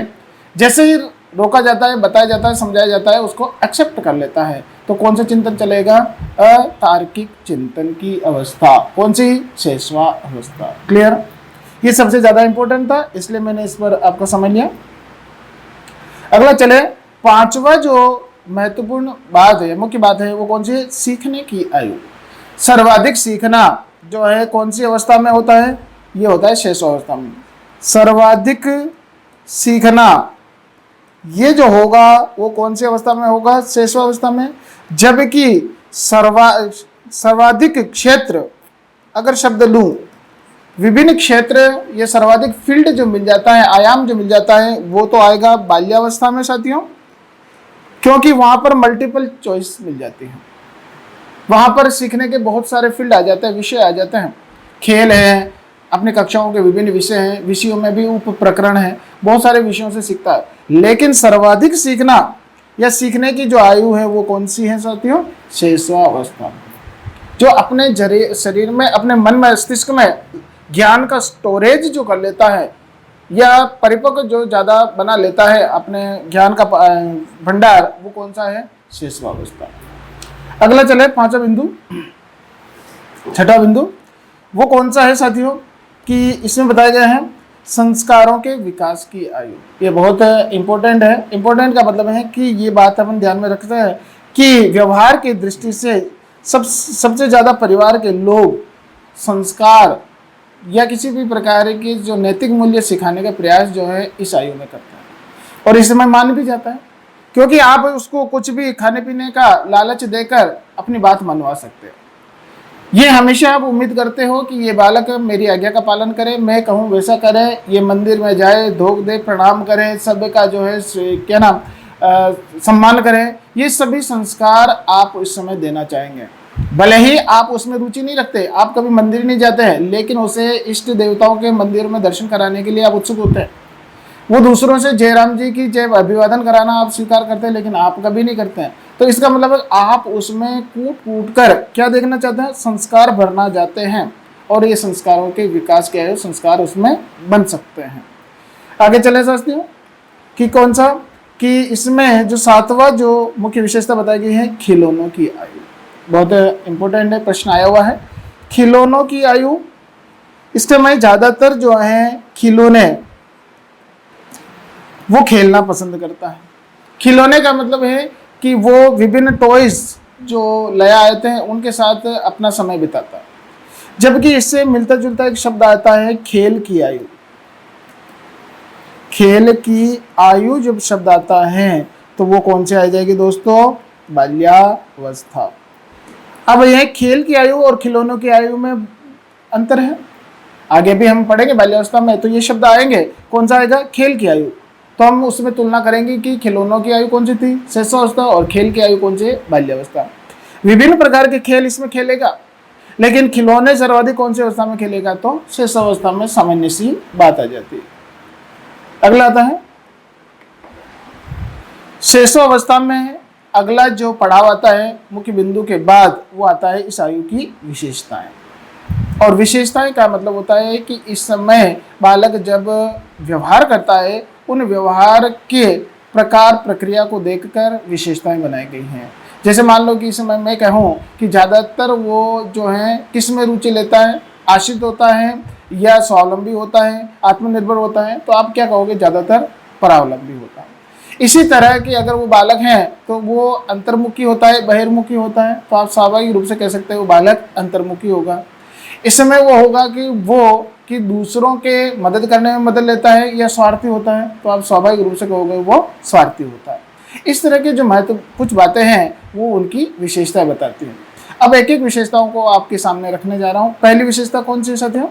जैसे ही रोका जाता है, बताया जाता है, समझाया जाता है, उसको एक्सेप्ट कर लेता है। तो कौन सा चिंतन चलेगा? अतार्किक चिंतन की अवस्था। कौन सी? शेषवा अवस्था। क्लियर? ये सबसे ज्यादा इंपॉर्टेंट था, इसलिए मैंने इस पर आपको समझ लिया। अगला चले, पांचवा जो महत्वपूर्ण बात है, मुख्य बात है, वो कौन सी है? सीखने की आयु। सर्वाधिक सीखना जो है कौन सी अवस्था में होता है? ये होता है शेषावस्था में। सर्वाधिक सीखना ये जो होगा वो कौन सी अवस्था में होगा? शेषावस्था में। जबकि सर्वाधिक क्षेत्र अगर शब्द लूं, विभिन्न क्षेत्र, ये सर्वाधिक फील्ड जो मिल जाता है, आयाम जो मिल जाता है, वो तो आएगा बाल्यावस्था में साथियों, क्योंकि वहां पर मल्टीपल चॉइस मिल जाती है। वहां पर सीखने के बहुत सारे फील्ड आ जाते हैं, विषय आ जाते हैं। खेल है, अपनी कक्षाओं के विभिन्न विषय हैं, विषयों में भी उप प्रकरण है, बहुत सारे विषयों से सीखता है। लेकिन सर्वाधिक सीखना या सीखने की जो आयु है वो कौन सी है साथियों? शेषावस्था। जो अपने शरीर में, अपने मन मस्तिष्क में ज्ञान का स्टोरेज जो कर लेता है या परिपक्व जो ज्यादा बना लेता है अपने ज्ञान का भंडार, वो कौन सा है? शेषावस्था। अगला चले पांचवा बिंदु, छठा बिंदु, वो कौन सा है साथियों? कि इसमें बताया गया है संस्कारों के विकास की आयु। ये बहुत इंपॉर्टेंट है। इंपॉर्टेंट का मतलब है कि ये बात अपन ध्यान में रखते हैं कि व्यवहार की दृष्टि से सबसे ज़्यादा परिवार के लोग संस्कार या किसी भी प्रकार के जो नैतिक मूल्य सिखाने का प्रयास जो है इस आयु में करते हैं, और इस समय मान भी जाता है, क्योंकि आप उसको कुछ भी खाने पीने का लालच देकर अपनी बात मनवा सकते हो। ये हमेशा आप उम्मीद करते हो कि ये बालक मेरी आज्ञा का पालन करे, मैं कहूँ वैसा करे, ये मंदिर में जाए, धोख दे, प्रणाम करे, सब का जो है क्या नाम सम्मान करे। ये सभी संस्कार आप इस समय देना चाहेंगे। भले ही आप उसमें रुचि नहीं रखते, आप कभी मंदिर नहीं जाते हैं, लेकिन उसे इष्ट देवताओं के मंदिर में दर्शन कराने के लिए आप उत्सुक होते हैं। वो दूसरों से जयराम जी की जय अभिवादन कराना आप स्वीकार करते हैं, लेकिन आप कभी नहीं करते हैं। तो इसका मतलब आप उसमें कूट कूट कर क्या देखना चाहते हैं? संस्कार भरना चाहते हैं, और ये संस्कारों के विकास के है, संस्कार उसमें बन सकते हैं। आगे चले साथियों कि कौन सा, कि इसमें जो सातवां जो मुख्य विशेषता बताई गई है, खिलौनों की आयु। बहुत इंपॉर्टेंट है, प्रश्न आया हुआ है। खिलौनों की आयु, इसके में ज़्यादातर जो है खिलौने वो खेलना पसंद करता है। खिलौने का मतलब है कि वो विभिन्न टॉयज जो नया आते हैं उनके साथ अपना समय बिताता है। जबकि इससे मिलता जुलता एक शब्द आता है खेल की आयु। खेल की आयु जब शब्द आता है तो वो कौन से आ जाएगी दोस्तों? बाल्यावस्था। अब यह खेल की आयु और खिलौनों की आयु में अंतर है, आगे भी हम पढ़ेंगे बाल्यावस्था में, तो ये शब्द आएंगे। कौन सा आएगा? खेल की आयु। तो हम उसमें तुलना करेंगे कि खिलौनों की आयु कौन सी थी? शैशवावस्था, और खेल की आयु कौन सी? बाल्यावस्था। विभिन्न प्रकार के खेल इसमें खेलेगा, लेकिन खिलौने सर्वाधिक कौन सी अवस्था में खेलेगा? तो शैशवावस्था में। सामान्य सी बात आ जाती है। अगला आता है शैशवावस्था में। अगला जो पड़ाव आता है मुख्य बिंदु के बाद, वो आता है इस आयु की विशेषताएं। और विशेषताएं का मतलब होता है कि इस समय बालक जब व्यवहार करता है, उन व्यवहार के प्रकार प्रक्रिया को देखकर विशेषताएं बनाई गई हैं। जैसे मान लो कि इस समय मैं कहूँ कि ज़्यादातर वो जो है किस में रुचि लेता है? आश्रित होता है या स्वावलंबी होता है, आत्मनिर्भर होता है? तो आप क्या कहोगे? ज़्यादातर परावलंबी होता है। इसी तरह कि अगर वो बालक है तो वो अंतर्मुखी होता है, बहिर्मुखी होता है, तो आप स्वाभाविक रूप से कह सकते हैं वो बालक अंतर्मुखी होगा। इस समय वो होगा कि दूसरों के मदद करने में मदद लेता है या स्वार्थी होता है, तो आप स्वाभाविक रूप से कहोगे वो स्वार्थी होता है। इस तरह के जो महत्व कुछ बातें हैं वो उनकी विशेषता बताती हैं। अब एक एक विशेषताओं को आपके सामने रखने जा रहा हूँ। पहली विशेषता कौन सी साथियों?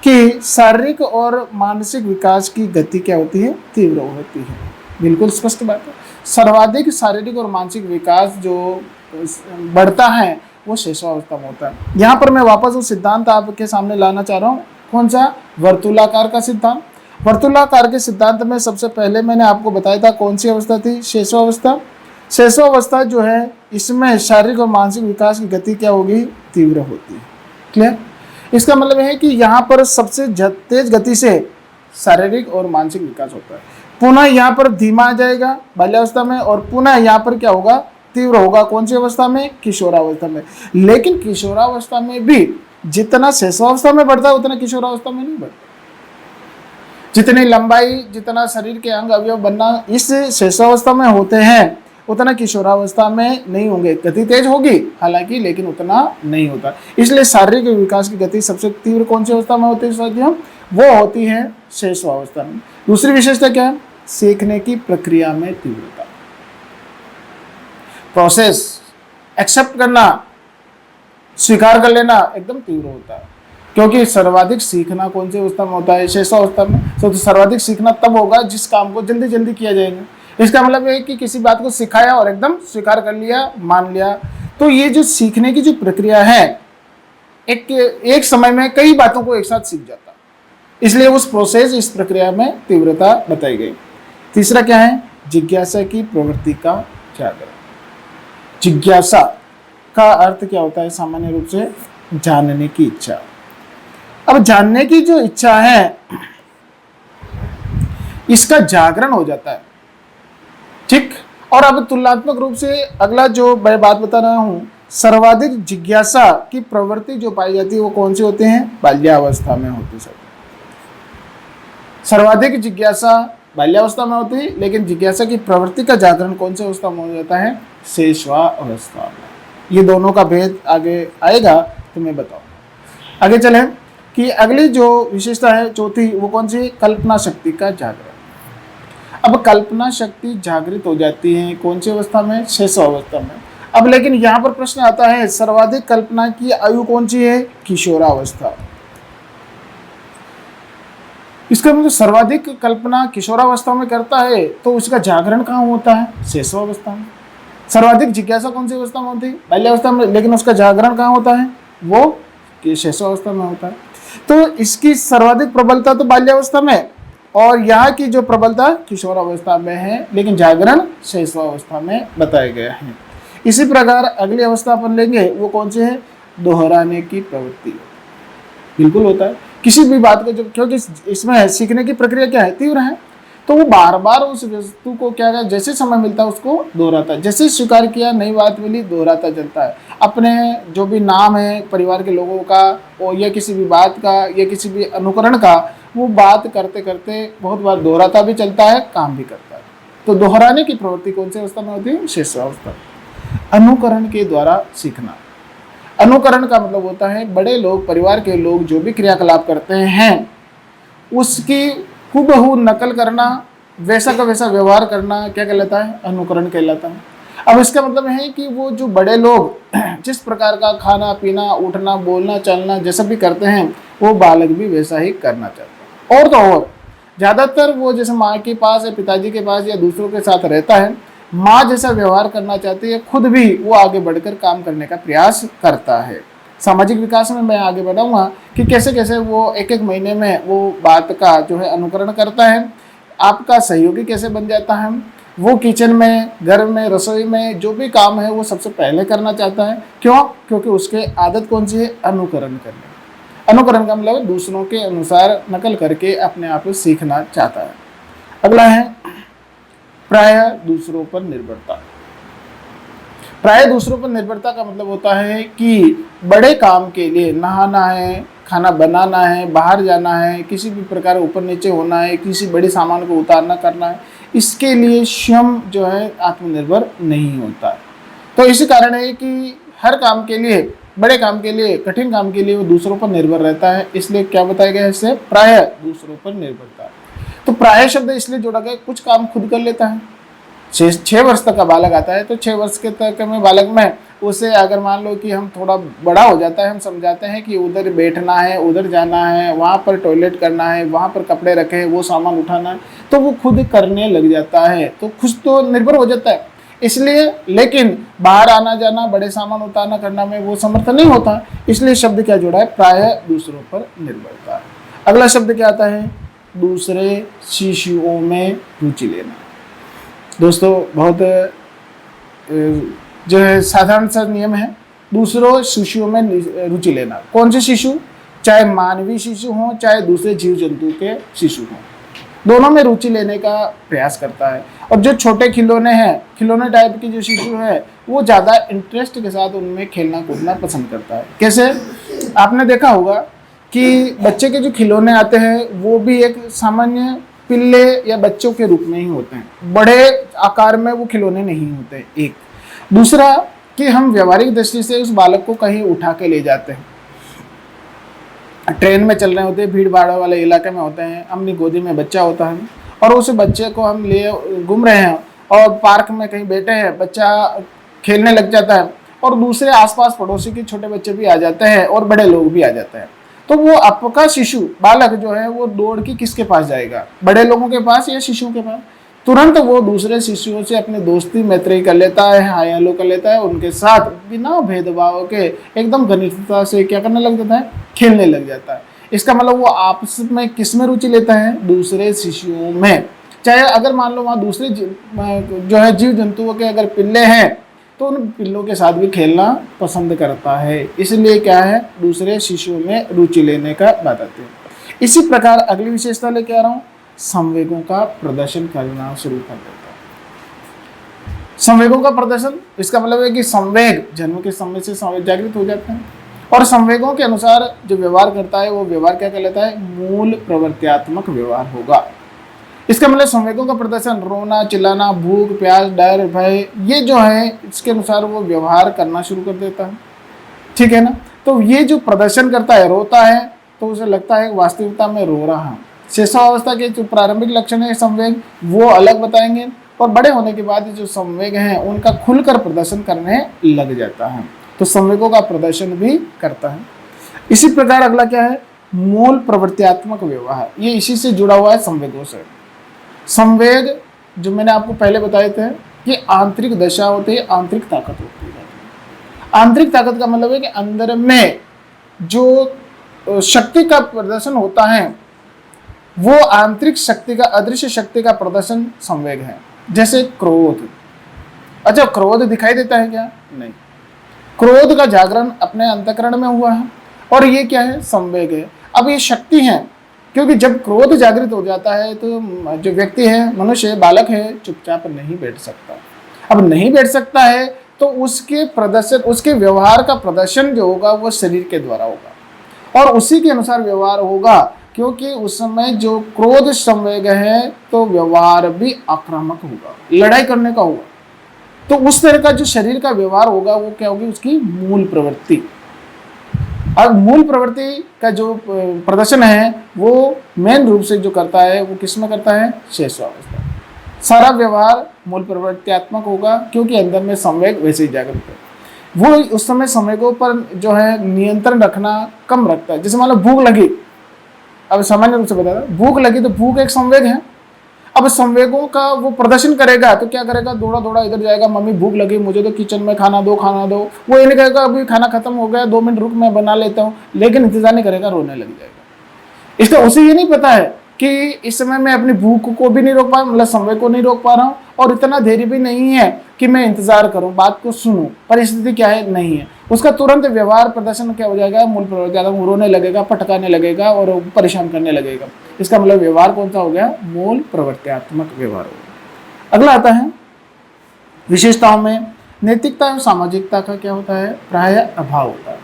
कि शारीरिक और मानसिक विकास की गति क्या होती है? तीव्र होती है। बिल्कुल स्पष्ट बात है। सर्वाधिक शारीरिक और मानसिक विकास जो बढ़ता है वो शैशवावस्था में होता है। यहाँ पर मैं वापस वो सिद्धांत आपके सामने लाना चाह रहा हूँ। कौन सा? वर्तुलाकार का सिद्धांत। वर्तुलाकार के सिद्धांत में सबसे पहले मैंने आपको बताया था कौन सी अवस्था थी? शैशवावस्था। शैशवावस्था जो है इसमें शारीरिक और मानसिक विकास की गति क्या होगी? तीव्र होती है। क्लियर? इसका मतलब है कि यहाँ पर सबसे तेज गति से शारीरिक और मानसिक विकास होता है। पुनः यहाँ पर धीमा आ जाएगा बाल्यावस्था में, और पुनः यहाँ पर क्या होगा? तीव्र होगा। कौन सी अवस्था में? किशोरावस्था में। लेकिन किशोरावस्था में भी जितना शैशवावस्था में बढ़ता है उतना किशोरावस्था में नहीं बढ़ता। जितनी लंबाई, जितना शरीर के अंग अवयव बनना इस शैशवावस्था में होते हैं, उतना किशोरावस्था में नहीं होंगे। गति तेज होगी हालांकि, लेकिन उतना नहीं होता। इसलिए शारीरिक विकास की गति सबसे तीव्र कौन सी अवस्था में होती है साथियों? वो होती है शैशवावस्था में। दूसरी विशेषता क्या है? सीखने की प्रक्रिया में तीव्रता। प्रोसेस एक्सेप्ट करना, स्वीकार कर लेना एकदम तीव्र होता है। क्योंकि सर्वाधिक सीखना कौन सी अवस्था में होता है? शैशवावस्था में। तो सर्वाधिक सीखना तब होगा जिस काम को जल्दी जल्दी किया जाएगा। इसका मतलब है कि किसी बात को सिखाया और एकदम स्वीकार कर लिया, मान लिया। तो ये जो सीखने की जो प्रक्रिया है, एक समय में कई बातों को एक साथ सीख जाता है, इसलिए उस प्रोसेस, इस प्रक्रिया में तीव्रता बताई गई। तीसरा क्या है? जिज्ञासा की प्रवृत्ति का जागरण। जिज्ञासा का अर्थ क्या होता है? सामान्य रूप से जानने की इच्छा। अब जानने की जो इच्छा है इसका जागरण हो जाता है, ठीक। और अब तुलनात्मक रूप से अगला जो मैं बात बता रहा हूं, सर्वाधिक जिज्ञासा की प्रवृत्ति जो पाई जाती है वो कौन सी होते हैं? बाल्यावस्था में होती है। सर्वाधिक जिज्ञासा बाल्यावस्था में होती है, लेकिन जिज्ञासा की प्रवृत्ति का जागरण कौन सी अवस्था में हो जाता है? शैशवावस्था में। ये दोनों का भेद आगे आएगा तो मैं बताऊंगा। आगे चलें कि अगली जो विशेषता है चौथी, वो कौन सी? कल्पना शक्ति का जागरण। अब कल्पना शक्ति जागृत हो जाती है कौन सी अवस्था में? शैशवावस्था में। अब लेकिन यहाँ पर प्रश्न आता है, सर्वाधिक कल्पना की आयु कौन सी है? किशोरावस्था। इसका मतलब सर्वाधिक कल्पना किशोरावस्था में करता है, तो उसका जागरण कहाँ होता है? शैशवावस्था में। सर्वाधिक जिज्ञासा कौन सी अवस्था में होती है? बाल्यावस्था में, लेकिन उसका जागरण कहाँ होता है? वो शैशवावस्था में होता है। तो इसकी सर्वाधिक प्रबलता तो बाल्यावस्था में, और यहाँ की जो प्रबलता किशोरावस्था में है, लेकिन जागरण शैशवावस्था में बताया गया है। इसी प्रकार अगली अवस्था अपन लेंगे, वो कौन सी है? दोहराने की प्रवृत्ति। बिल्कुल होता है किसी भी बात को जब, क्योंकि इसमें सीखने की प्रक्रिया क्या है? तीव्र है। तो वो बार बार उस वस्तु को क्या है, जैसे समय मिलता है उसको दोहराता है, जैसे स्वीकार किया नई बात मिली दोहराता चलता है। अपने जो भी नाम है परिवार के लोगों का, और या किसी भी बात का या किसी भी अनुकरण का, वो बात करते करते बहुत बार दोहराता भी चलता है, काम भी करता है। तो दोहराने की प्रवृत्ति कौन सी अवस्था में होती है? शेषावस्था। अनुकरण के द्वारा सीखना। अनुकरण का मतलब होता है बड़े लोग, परिवार के लोग जो भी क्रियाकलाप करते हैं उसकी हूबहू नकल करना, वैसा का वैसा व्यवहार करना, क्या कहलाता है? अनुकरण कहलाता है। अब इसका मतलब है कि वो जो बड़े लोग जिस प्रकार का खाना पीना, उठना, बोलना, चलना जैसा भी करते हैं, वो बालक भी वैसा ही करना चाहता है। और तो और ज़्यादातर वो जैसे माँ के पास या पिताजी के पास या दूसरों के साथ रहता है, माँ जैसा व्यवहार करना चाहती है, खुद भी वो आगे बढ़कर काम करने का प्रयास करता है। सामाजिक विकास में मैं आगे बढ़ाऊंगा कि कैसे कैसे वो एक एक महीने में वो बात का जो है अनुकरण करता है, आपका सहयोगी कैसे बन जाता है, वो किचन में, घर में, रसोई में जो भी काम है वो सबसे पहले करना चाहता है। क्यों? क्योंकि उसके आदत कौन सी है? अनुकरण करने। अनुकरण का मतलब दूसरों के अनुसार नकल करके अपने आप को सीखना चाहता है। अगला है प्राय दूसरों पर निर्भरता। प्राय दूसरों पर निर्भरता का मतलब होता है कि बड़े काम के लिए नहाना है, खाना बनाना है, बाहर जाना है, किसी भी प्रकार ऊपर नीचे होना है, किसी बड़े सामान को उतारना करना है, इसके लिए स्वयं जो है आत्मनिर्भर नहीं होता। तो इसी कारण है कि हर काम के लिए, बड़े काम के लिए, कठिन काम के लिए वो दूसरों पर निर्भर रहता है। इसलिए क्या बताया गया है? इससे प्राय दूसरों पर निर्भरता। तो प्राय शब्द इसलिए जोड़ा गया, कुछ काम खुद कर लेता है। 6 वर्ष तक का बालक आता है तो 6 वर्ष के तक में बालक में उसे अगर मान लो कि हम थोड़ा बड़ा हो जाता है, हम समझाते हैं कि उधर बैठना है, उधर जाना है, वहाँ पर टॉयलेट करना है, वहाँ पर कपड़े रखे हैं, वो सामान उठाना है, तो वो खुद करने लग जाता है, तो खुद तो निर्भर हो जाता है। इसलिए लेकिन बाहर आना जाना, बड़े सामान उतारना करना में वो समर्थ नहीं होता। इसलिए शब्द क्या जोड़ा है? प्राय दूसरों पर निर्भरता। अगला शब्द क्या आता है? दूसरे शिशुओं में रुचि लेना। दोस्तों बहुत जो है साधारण सा नियम है, दूसरों शिशुओं में रुचि लेना। कौन से शिशु? चाहे मानवीय शिशु हों, चाहे दूसरे जीव जंतु के शिशु हों, दोनों में रुचि लेने का प्रयास करता है। और जो छोटे खिलौने हैं, खिलौने टाइप की जो शिशु है, वो ज़्यादा इंटरेस्ट के साथ उनमें खेलना कूदना पसंद करता है। कैसे? आपने देखा होगा कि बच्चे के जो खिलौने आते हैं वो भी एक सामान्य पिल्ले या बच्चों के रूप में ही होते हैं, बड़े आकार में वो खिलौने नहीं होते। एक दूसरा कि हम व्यवहारिक दृष्टि से उस बालक को कहीं उठा के ले जाते हैं, ट्रेन में चल रहे होते हैं, भीड़ भाड़ वाले इलाके में होते हैं, अपनी गोदी में बच्चा होता है और उस बच्चे को हम लिए घूम रहे हैं और पार्क में कहीं बैठे हैं, बच्चा खेलने लग जाता है और दूसरे आसपास पड़ोसी के छोटे बच्चे भी आ जाते हैं और बड़े लोग भी आ जाते हैं। तो वो आपका शिशु बालक जो है वो दौड़ के किसके पास जाएगा? बड़े लोगों के पास या शिशुओं के पास? तुरंत वो दूसरे शिशुओं से अपनी दोस्ती मैत्री कर लेता है, हाय हेलो कर लेता है, उनके साथ बिना भेदभाव के एकदम घनिष्ठता से क्या करने लग जाता है? खेलने लग जाता है। इसका मतलब वो आपस में किस में रुचि लेता है? दूसरे शिशुओं में। चाहे अगर मान लो वहाँ दूसरे जो है जीव जंतुओं के अगर पिल्ले हैं तो उन पिल्लों के साथ भी खेलना पसंद करता है। इसलिए क्या है? दूसरे शिशुओं में रुचि लेने का बात आती है। इसी प्रकार अगली विशेषता लेके आ रहा हूँ, संवेगों का प्रदर्शन करना शुरू कर देता है। संवेगों का प्रदर्शन, इसका मतलब है कि संवेग जन्म के समय से संवेग जागृत हो जाते हैं और संवेगों के अनुसार जो व्यवहार करता है वो व्यवहार क्या कहलाता है? मूल प्रवृत्त्यात्मक व्यवहार होगा। इसका मतलब संवेगों का प्रदर्शन, रोना, चिल्लाना, भूख, प्यास, डर, भय, ये जो है इसके अनुसार वो व्यवहार करना शुरू कर देता है। ठीक है ना? तो ये जो प्रदर्शन करता है, रोता है तो उसे लगता है वास्तविकता में रो रहा है। शिशुअवस्था के जो प्रारंभिक लक्षण है संवेग वो अलग बताएंगे और बड़े होने के बाद जो संवेग हैं उनका खुलकर प्रदर्शन करने लग जाता है। तो संवेगों का प्रदर्शन भी करता है। इसी प्रकार अगला क्या है? मूल प्रवृत्त्यात्मक व्यवहार। ये इसी से जुड़ा हुआ है संवेगों से। संवेग जो मैंने आपको पहले बताए थे, ये आंतरिक दशा होती है, आंतरिक ताकत होती है। आंतरिक ताकत का मतलब है कि अंदर में जो शक्ति का प्रदर्शन होता है वो आंतरिक शक्ति का, अदृश्य शक्ति का प्रदर्शन संवेग है। जैसे क्रोध। अच्छा, क्रोध दिखाई देता है क्या? नहीं। क्रोध का जागरण अपने अंतःकरण में हुआ है और ये क्या है? संवेग है। अब ये शक्ति है क्योंकि जब क्रोध जागृत हो जाता है तो जो व्यक्ति है, मनुष्य बालक है, चुपचाप नहीं बैठ सकता। अब नहीं बैठ सकता है तो उसके प्रदर्शन, उसके व्यवहार का प्रदर्शन जो होगा वो शरीर के द्वारा होगा और उसी के अनुसार व्यवहार होगा, क्योंकि उस समय जो क्रोध संवेग है तो व्यवहार भी आक्रामक होगा, लड़ाई करने का होगा। तो उस तरह का जो शरीर का व्यवहार होगा वो क्या होगी, उसकी मूल प्रवृत्ति। अब मूल प्रवृत्ति का जो प्रदर्शन है वो मेन रूप से जो करता है वो किसमें करता है, शेषावस्था। सारा व्यवहार मूल प्रवृत्त्यात्मक होगा, क्योंकि अंदर में संवेग वैसे ही जागृत है। वो उस समय संवेगों पर जो है नियंत्रण रखना कम रखता है। जैसे मान लो भूख लगी, अब सामान्य रूप से बता रहा, भूख लगी तो भूख एक संवेग है। अब संवेगों का वो प्रदर्शन करेगा तो क्या करेगा, दौड़ा दौड़ा इधर जाएगा, मम्मी भूख लगी मुझे तो किचन में खाना दो खाना दो। वो ये नहीं कहेगा अभी खाना खत्म हो गया 2 मिनट रुक मैं बना लेता हूँ, लेकिन इंतजार नहीं करेगा, रोने लग जाएगा। इसका उसे ये नहीं पता है कि इस समय मैं अपनी भूख को भी नहीं रोक पा, मतलब संवेग को नहीं रोक पा रहा हूँ, और इतना धैर्य भी नहीं है कि मैं इंतजार करूं, बात को सुनूं। परिस्थिति क्या है, नहीं है। उसका तुरंत व्यवहार प्रदर्शन क्या हो जाएगा, मूल प्रवृत्ति, रोने लगेगा, पटकाने लगेगा और परेशान करने लगेगा। इसका मतलब व्यवहार कौन सा हो गया, मूल प्रवृत्त्यात्मक व्यवहार हो गया। अगला आता है विशेषताओं में नैतिकता एवं सामाजिकता का क्या होता है, प्राय अभाव होता है।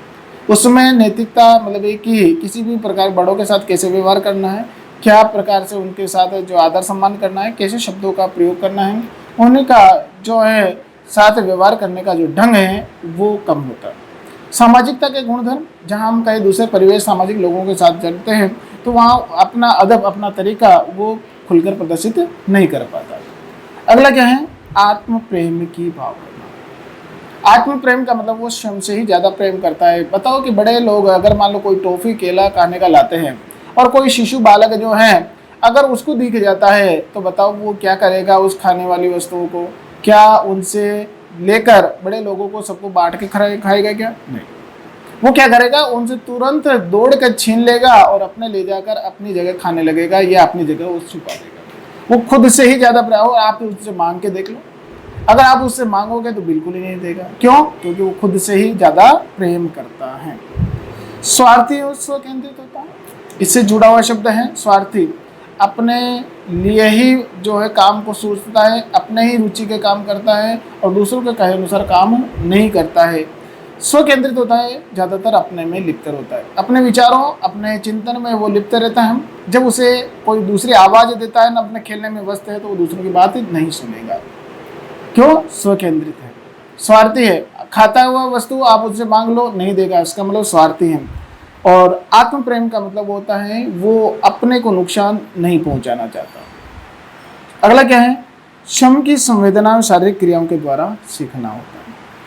उसमें नैतिकता मतलब एक ही किसी भी प्रकार बड़ों के साथ कैसे व्यवहार करना है, क्या प्रकार से उनके साथ जो आदर सम्मान करना है, कैसे शब्दों का प्रयोग करना है, उन्हीं का जो है साथ व्यवहार करने का जो ढंग है वो कम होता है। सामाजिकता के गुणधर्म, जहाँ हम कहीं दूसरे परिवेश सामाजिक लोगों के साथ चलते हैं तो वहाँ अपना अदब अपना तरीका वो खुलकर प्रदर्शित नहीं कर पाता। अगला क्या है, आत्म प्रेम की भावना। आत्म प्रेम का मतलब वो स्वयं से ही ज़्यादा प्रेम करता है। बताओ कि बड़े लोग अगर मान लो कोई टॉफी केला खाने का लाते हैं और कोई शिशु बालक जो है अगर उसको दिख जाता है तो बताओ वो क्या करेगा, उस खाने वाली वस्तुओं को क्या उनसे लेकर बड़े लोगों को सबको बांट के खाएगा क्या, नहीं। वो क्या करेगा, उनसे तुरंत दौड़ कर छीन लेगा और अपने ले जाकर अपनी जगह खाने लगेगा या अपनी जगह वो छुपा देगा। वो खुद से ही ज़्यादा प्यार हो, आप उससे मांग के देख लो, अगर आप उससे मांगोगे तो बिल्कुल ही नहीं देगा। क्यों, क्योंकि वो खुद से ही ज़्यादा प्रेम करता है। स्वार्थी और स्व केंद्रित होता है, इससे जुड़ा हुआ शब्द है स्वार्थी। अपने लिए ही जो है काम को सोचता है, अपने ही रुचि के काम करता है और दूसरों के कहे अनुसार काम नहीं करता है। स्व केंद्रित होता है, ज़्यादातर अपने में लिप्त होता है, अपने विचारों अपने चिंतन में वो लिप्त रहता है। जब उसे कोई दूसरी आवाज़ देता है ना अपने खेलने में व्यस्त है तो वो दूसरों की बात नहीं सुनेगा। क्यों, स्व केंद्रित है। स्वार्थी है, खाता हुआ वस्तु आप उससे मांग लो नहीं देगा, इसका मतलब स्वार्थी है। और आत्म प्रेम का मतलब होता है वो अपने को नुकसान नहीं पहुंचाना चाहता। अगला क्या है, श्रम की संवेदना और शारीरिक क्रियाओं के द्वारा सीखना होता है।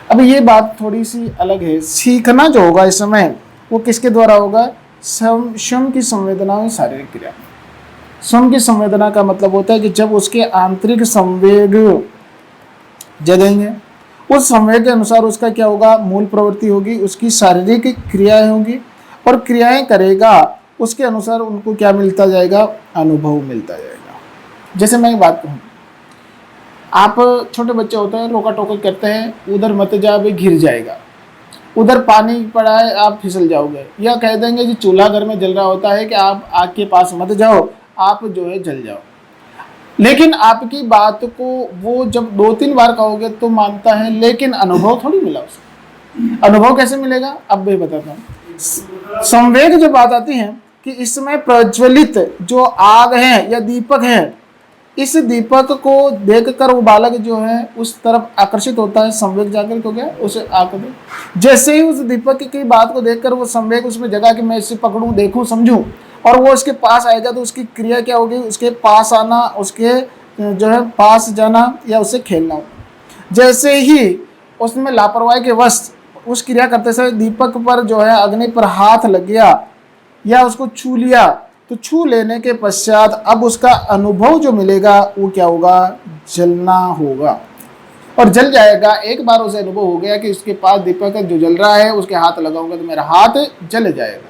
अब ये बात थोड़ी सी अलग है, सीखना जो होगा इस समय वो किसके द्वारा होगा, श्रम की संवेदना और शारीरिक क्रिया। श्रम की संवेदना का मतलब होता है कि जब उसके आंतरिक संवेग जगेंगे, उस संवेग के अनुसार उसका क्या होगा, मूल प्रवृत्ति होगी, उसकी शारीरिक क्रियाएं होंगी और क्रियाएं करेगा उसके अनुसार उनको क्या मिलता जाएगा, अनुभव मिलता जाएगा। जैसे मैं बात कहूँ, आप छोटे बच्चे होते हैं रोका टोका करते हैं, उधर मत जा भाई गिर जाएगा, उधर पानी पड़ा है आप फिसल जाओगे, या कह देंगे कि चूल्हा घर में जल रहा होता है कि आप आग के पास मत जाओ, आप जो है जल जाओ। लेकिन आपकी बात को वो जब 2-3 बार कहोगे तो मानता है, लेकिन अनुभव थोड़ी मिला उसको। अनुभव कैसे मिलेगा, अब भी बताता हूँ। संवेग जब बात आती है कि इसमें प्रज्वलित जो आग है या दीपक है, इस दीपक को देखकर वो बालक जो है उस तरफ आकर्षित होता है, संवेग जागृत हो गया, उसे आग दे। जैसे ही उस दीपक की बात को देखकर वो संवेग उसमें जगा कि मैं इसे पकड़ूं, देखूं, समझूं, और वो उसके पास आएगा तो उसकी क्रिया क्या होगी, उसके पास आना, उसके जो है पास जाना या उससे खेलना। जैसे ही उसमें लापरवाही के वश उस क्रिया करते समय दीपक पर जो है अग्नि पर हाथ लग गया या उसको छू लिया, तो छू लेने के पश्चात अब उसका अनुभव जो मिलेगा वो क्या होगा, जलना होगा और जल जाएगा। एक बार उसे अनुभव हो गया कि उसके पास दीपक जो जल रहा है, उसके हाथ लगाऊंगा तो मेरा हाथ जल जाएगा,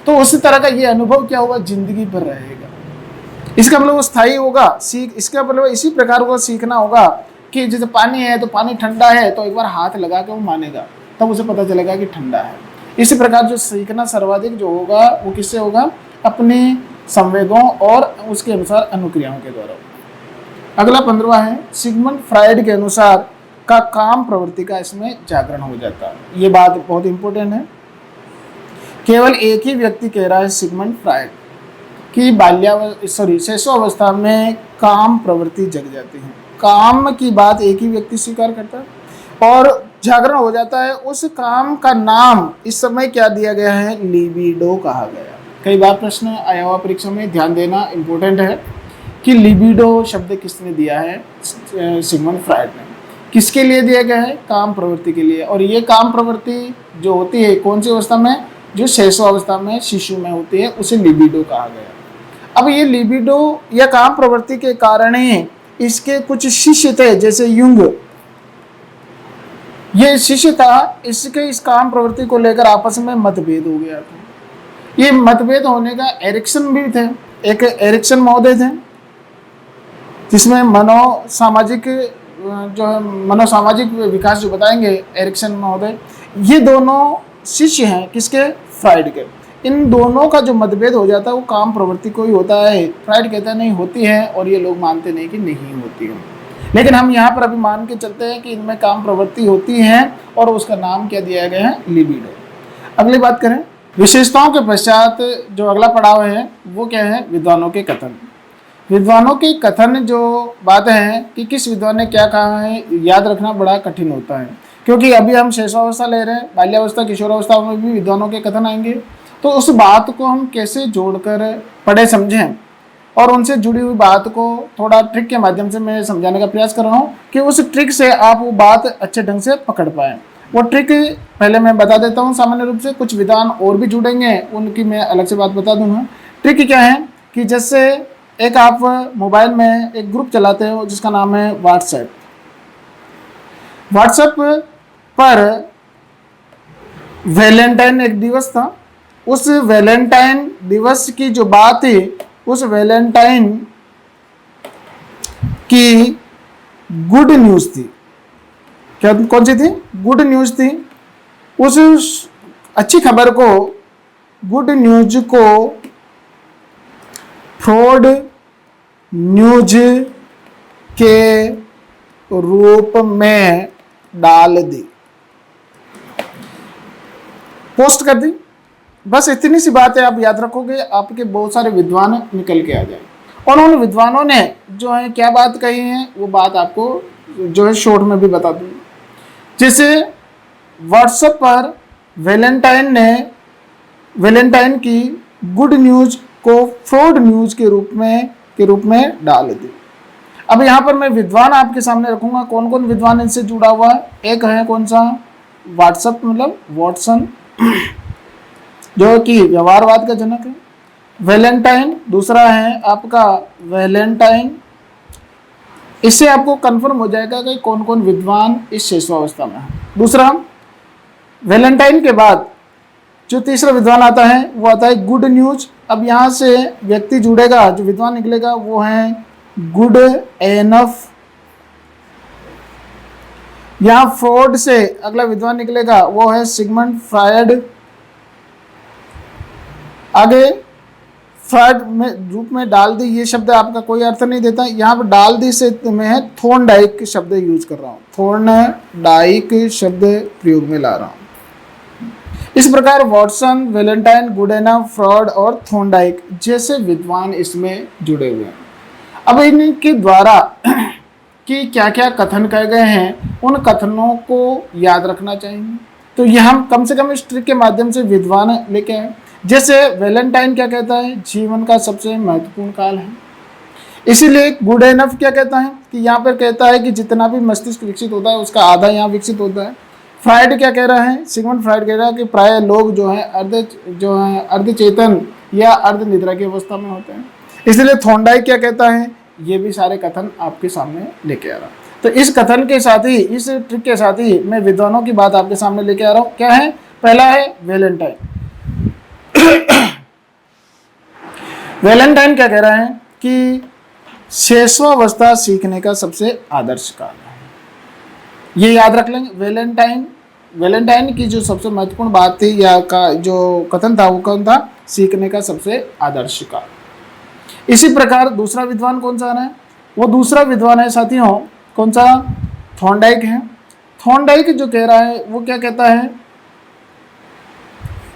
तो उसी तरह का ये अनुभव क्या होगा, जिंदगी भर रहेगा। इसका मतलब वो स्थायी होगा। इसका मतलब इसी प्रकार को सीखना होगा कि जैसे पानी है तो पानी ठंडा है तो एक बार हाथ लगा के वो मानेगा, तब उसे पता चलेगा कि ठंडा है। इसी प्रकार जो सीखना सर्वाधिक जो होगा वो किससे होगा, अपने संवेदों और उसके अनुसार अनुक्रियाओं के द्वारा होता है। अगला 15वां है, सिगमंड फ्राइड के अनुसार का काम प्रवृत्ति का इसमें जागरण हो जाता है। ये बात बहुत इंपॉर्टेंट है। केवल एक ही व्यक्ति कह रहा है, सिगमंड फ्राइड, कि शैशवावस्था में काम प्रवृत्ति जग जाती है। काम की बात एक ही व्यक्ति स्वीकार करता है और जागरण हो जाता है। उस काम का नाम इस समय क्या दिया गया है? लिबिडो कहा गया। कई बार प्रश्न आया हुआ परीक्षा में, ध्यान देना इंपॉर्टेंट है कि लिबिडो शब्द किसने दिया है? सिगमंड फ्राइड ने। किसके लिए दिया गया है? काम प्रवृत्ति के लिए। और ये काम प्रवृत्ति जो होती है कौन सी अवस्था में? जो शैशवावस्था में शिशु में होती है, उसे लिबिडो कहा गया। अब ये लिबिडो या काम प्रवृत्ति के कारण ही इसके कुछ शिष्य थे, जैसे युंग, ये शिष्य था, इसके इस काम प्रवृत्ति को लेकर आपस में मतभेद हो गया था। ये मतभेद होने का एरिक्सन भी थे, एक एरिक्सन महोदय थे, जिसमें मनोसामाजिक विकास जो बताएंगे एरिक्सन महोदय, ये दोनों शिष्य हैं किसके? फ्राइड के। इन दोनों का जो मतभेद हो जाता है वो काम प्रवृत्ति को ही होता है। फ्राइड कहता है नहीं होती है, और ये लोग मानते नहीं कि नहीं होती है। लेकिन हम यहाँ पर अभी मान के चलते हैं कि इनमें काम प्रवृत्ति होती है, और उसका नाम क्या दिया गया है? लिबिडो। अगली बात करें, विशेषताओं के पश्चात जो अगला पड़ाव है वो क्या है? विद्वानों के कथन। विद्वानों के कथन जो बातें हैं कि किस विद्वान ने क्या कहा है, याद रखना बड़ा कठिन होता है, क्योंकि अभी हम शैशवावस्था ले रहे हैं, बाल्यावस्था किशोरावस्था में भी विद्वानों के कथन आएंगे। तो उस बात को हम कैसे जोड़कर पढ़े समझें, और उनसे जुड़ी हुई बात को थोड़ा ट्रिक के माध्यम से मैं समझाने का प्रयास कर रहा हूँ कि उस ट्रिक से आप वो बात अच्छे ढंग से पकड़ पाएँ। वो ट्रिक पहले मैं बता देता हूँ सामान्य रूप से, कुछ विद्वान और भी जुड़ेंगे, उनकी मैं अलग से बात बता दूंगा। ट्रिक क्या है कि जैसे एक आप मोबाइल में एक ग्रुप चलाते हो जिसका नाम है व्हाट्सएप। व्हाट्सएप पर वैलेंटाइन एक दिवस था। उस वैलेंटाइन दिवस की जो बात थी, उस वैलेंटाइन की गुड न्यूज थी। क्या कौन सी थी? गुड न्यूज थी। उस अच्छी खबर को, गुड न्यूज को फ्रॉड न्यूज के रूप में डाल दी, पोस्ट कर दी। बस इतनी सी बात है, आप याद रखोगे, आपके बहुत सारे विद्वान निकल के आ जाए। और उन विद्वानों ने जो है क्या बात कही है, वो बात आपको जो है शॉर्ट में भी बता दूंगी। जैसे व्हाट्सएप पर वैलेंटाइन ने वैलेंटाइन की गुड न्यूज को फ्रॉड न्यूज के रूप में डाल दी। अब यहाँ पर मैं विद्वान आपके सामने रखूंगा, कौन कौन विद्वान इनसे जुड़ा हुआ है। एक है कौन सा? व्हाट्सएप मतलब वॉटसन, जो कि व्यवहारवाद का जनक है। वैलेंटाइन दूसरा है आपका वैलेंटाइन। इससे आपको कंफर्म हो जाएगा कि कौन कौन विद्वान इस शैशवावस्था में है। दूसरा, वैलेंटाइन के बाद जो तीसरा विद्वान आता है वो आता है गुड न्यूज। अब यहाँ से व्यक्ति जुड़ेगा, जो विद्वान निकलेगा वो है गुड एनफ। यहाँ फ्रॉड से अगला विद्वान निकलेगा वो है सिगमंड फ्रायड। आगे फ्रायड में रूप में डाल दी, ये शब्द आपका कोई अर्थ नहीं देता। यहाँ पर डाल दी से मैं है थॉर्नडाइक शब्द यूज कर रहा हूँ, थॉर्नडाइक शब्द प्रयोग में ला रहा हूँ। इस प्रकार वॉटसन, वैलेंटाइन, गुडेनफ, फ्रॉड और थॉर्नडाइक जैसे विद्वान इसमें जुड़े हुए हैं। अब इनके द्वारा कि क्या क्या कथन कहे गए हैं, उन कथनों को याद रखना चाहिए। तो ये हम कम से कम इस ट्रिक के माध्यम से विद्वान लेके आए। जैसे वैलेंटाइन क्या कहता है? जीवन का सबसे महत्वपूर्ण काल है। इसीलिए गुड एनफ क्या कहता है कि यहाँ पर कहता है कि जितना भी मस्तिष्क विकसित होता है उसका आधा यहाँ विकसित होता है। फ्रायड क्या कह रहा है? सिगमंड फ्रायड कह रहा है कि प्राय लोग जो है अर्धचेतन या अर्ध निद्रा की अवस्था में होते हैं। इसलिए थॉर्नडाइक क्या कहता है? ये भी सारे कथन आपके सामने लेके आ रहा हूँ। तो इस कथन के साथ ही, इस ट्रिक के साथ ही मैं विद्वानों की बात आपके सामने लेके आ रहा हूँ। क्या है? पहला है वैलेंटाइन। वैलेंटाइन क्या कह रहा है कि शैशवावस्था सीखने का सबसे आदर्श काल है। ये याद रख लेंगे। वैलेंटाइन की जो सबसे महत्वपूर्ण बात थी या का जो कथन था वो कौन था? सीखने का सबसे आदर्श काल। इसी प्रकार दूसरा विद्वान कौन सा आ रहा है, वो दूसरा विद्वान है साथियों कौन सा, थॉर्नडाइक है। थॉर्नडाइक जो कह रहा है वो क्या कहता है,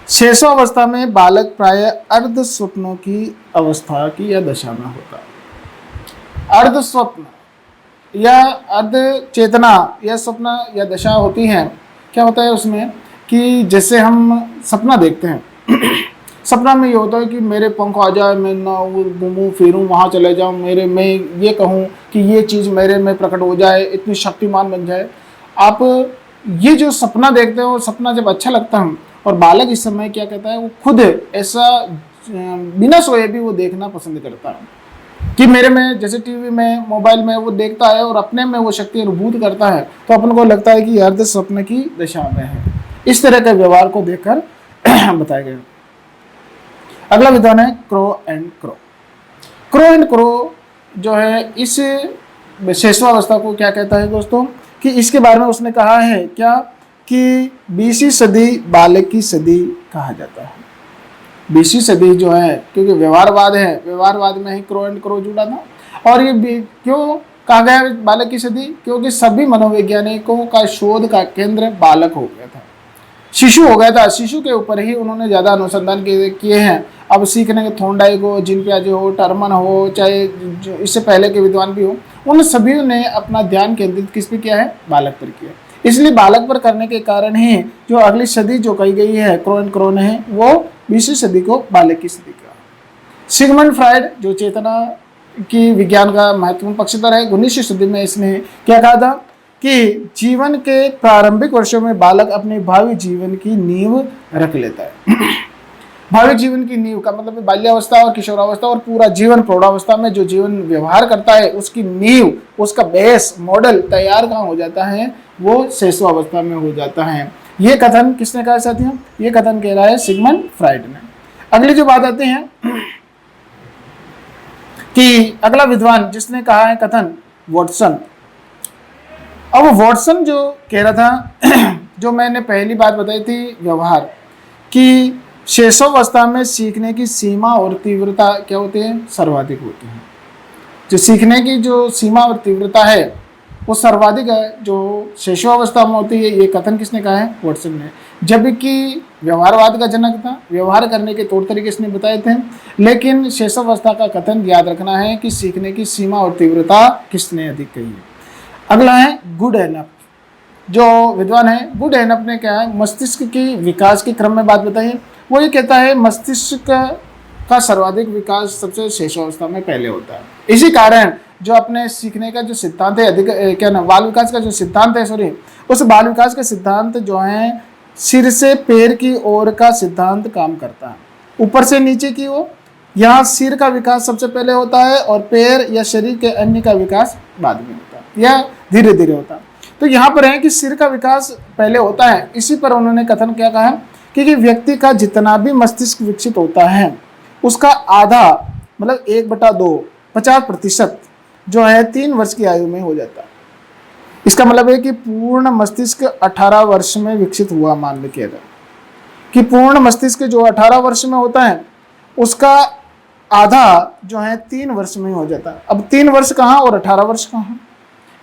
शेषावस्था में बालक प्राय अर्ध स्वप्नों की अवस्था की या दशा में होता है। अर्ध स्वप्न या अर्ध चेतना या स्वप्न या दशा होती है, क्या होता है उसमें कि जैसे हम सपना देखते हैं सपना में ये होता है कि मेरे पंख आ जाए, मैं ना घूमूं फिरूं वहाँ चले जाऊं, मेरे मैं ये कहूँ कि ये चीज़ मेरे में प्रकट हो जाए, इतनी शक्तिमान बन जाए। आप ये जो सपना देखते हो, सपना जब अच्छा लगता है, और बालक इस समय क्या कहता है, वो खुद ऐसा बिना सोए भी वो देखना पसंद करता है कि मेरे में, जैसे टीवी में मोबाइल में वो देखता है और अपने में वो शक्ति अनुभूत करता है, तो अपन को लगता है कि अर्ध स्वप्न की दशा में है। इस तरह के व्यवहार को देखकर बताया गया। अगला विधान है crow and crow. Crow and crow जो है इस शेषवावस्था को क्या कहता है दोस्तों, कि इसके बारे में उसने कहा है क्या कि 20वीं सदी बालक की सदी कहा जाता है। 20वीं सदी जो है, क्योंकि व्यवहारवाद है, व्यवहारवाद में ही क्रो एंड क्रो जुड़ा था। और ये क्यों कहा गया बालक की सदी, क्योंकि सभी मनोवैज्ञानिकों का शोध का केंद्र बालक हो गया था, शिशु हो गया था। शिशु के ऊपर ही उन्होंने ज़्यादा अनुसंधान किए हैं। अब सीखने के थॉर्नडाइक हो, जीन पियाजे हो, टर्मन हो, चाहे इससे पहले के विद्वान भी हो, उन सभी ने अपना ध्यान केंद्रित किस पे किया है, बालक पर किया। इसलिए बालक पर करने के कारण ही जो अगली सदी जो कही गई है क्रो एंड क्रो ने, वो 20वीं सदी को बालक की सदी का। सिगमंड फ्राइड जो चेतना की विज्ञान का महत्वपूर्ण पक्षधर है, 19वीं सदी में इसने क्या कहा था कि जीवन के प्रारंभिक वर्षों में बालक अपने भावी जीवन की नींव रख लेता है। भावी जीवन की नींव का मतलब बाल्यावस्था और किशोरावस्था और पूरा जीवन प्रौढ़ावस्था में जो जीवन व्यवहार करता है, उसकी नींव, उसका बेस मॉडल तैयार कहाँ हो जाता है, वो शेषवावस्था में हो जाता है। ये कथन किसने कहा साथियों, ये कथन कह रहा है सिगमंड फ्राइड ने। अगली जो बात आती है कि अगला विद्वान जिसने कहा है कथन, वॉटसन। अब वॉटसन जो कह रहा था जो मैंने पहली बात बताई थी व्यवहार कि शेषावस्था में सीखने की सीमा और तीव्रता क्या होती है, सर्वाधिक होती है। जो सीखने की जो सीमा और तीव्रता है वो सर्वाधिक है जो शेषावस्था में होती है। ये कथन किसने कहा है, वॉटसन ने। जबकि व्यवहारवाद का जनक था, व्यवहार करने के तौर तरीके इसने बताए थे, लेकिन शेषावस्था का कथन याद रखना है कि सीखने की सीमा और तीव्रता किसने अधिक कही है। अगला है गुड एनफ। जो विद्वान है गुड एनफ ने क्या है, मस्तिष्क की विकास के क्रम में बात बताई है। वो ये कहता है मस्तिष्क का सर्वाधिक विकास सबसे शेषावस्था में पहले होता है। इसी कारण जो अपने सीखने का जो सिद्धांत है, अधिक क्या ना बाल विकास का जो सिद्धांत है, सॉरी, उस बाल विकास का सिद्धांत जो है सिर से पैर की ओर का सिद्धांत काम करता है। ऊपर से नीचे की ओर, यहाँ सिर का विकास सबसे पहले होता है और पैर या शरीर के अन्य का विकास बाद में होता है या धीरे धीरे होता है। तो यहाँ पर है कि सिर का विकास पहले होता है। इसी पर उन्होंने कथन क्या कहा कि व्यक्ति का जितना भी मस्तिष्क विकसित होता है उसका आधा मतलब 1/2 50% जो है 3 वर्ष की आयु में हो जाता है। इसका मतलब है कि पूर्ण मस्तिष्क 18 वर्ष में विकसित हुआ मान किया जाए कि पूर्ण मस्तिष्क जो 18 वर्ष में होता है उसका आधा जो है 3 वर्ष में हो जाता है। अब 3 वर्ष कहाँ और 18 वर्ष कहाँ,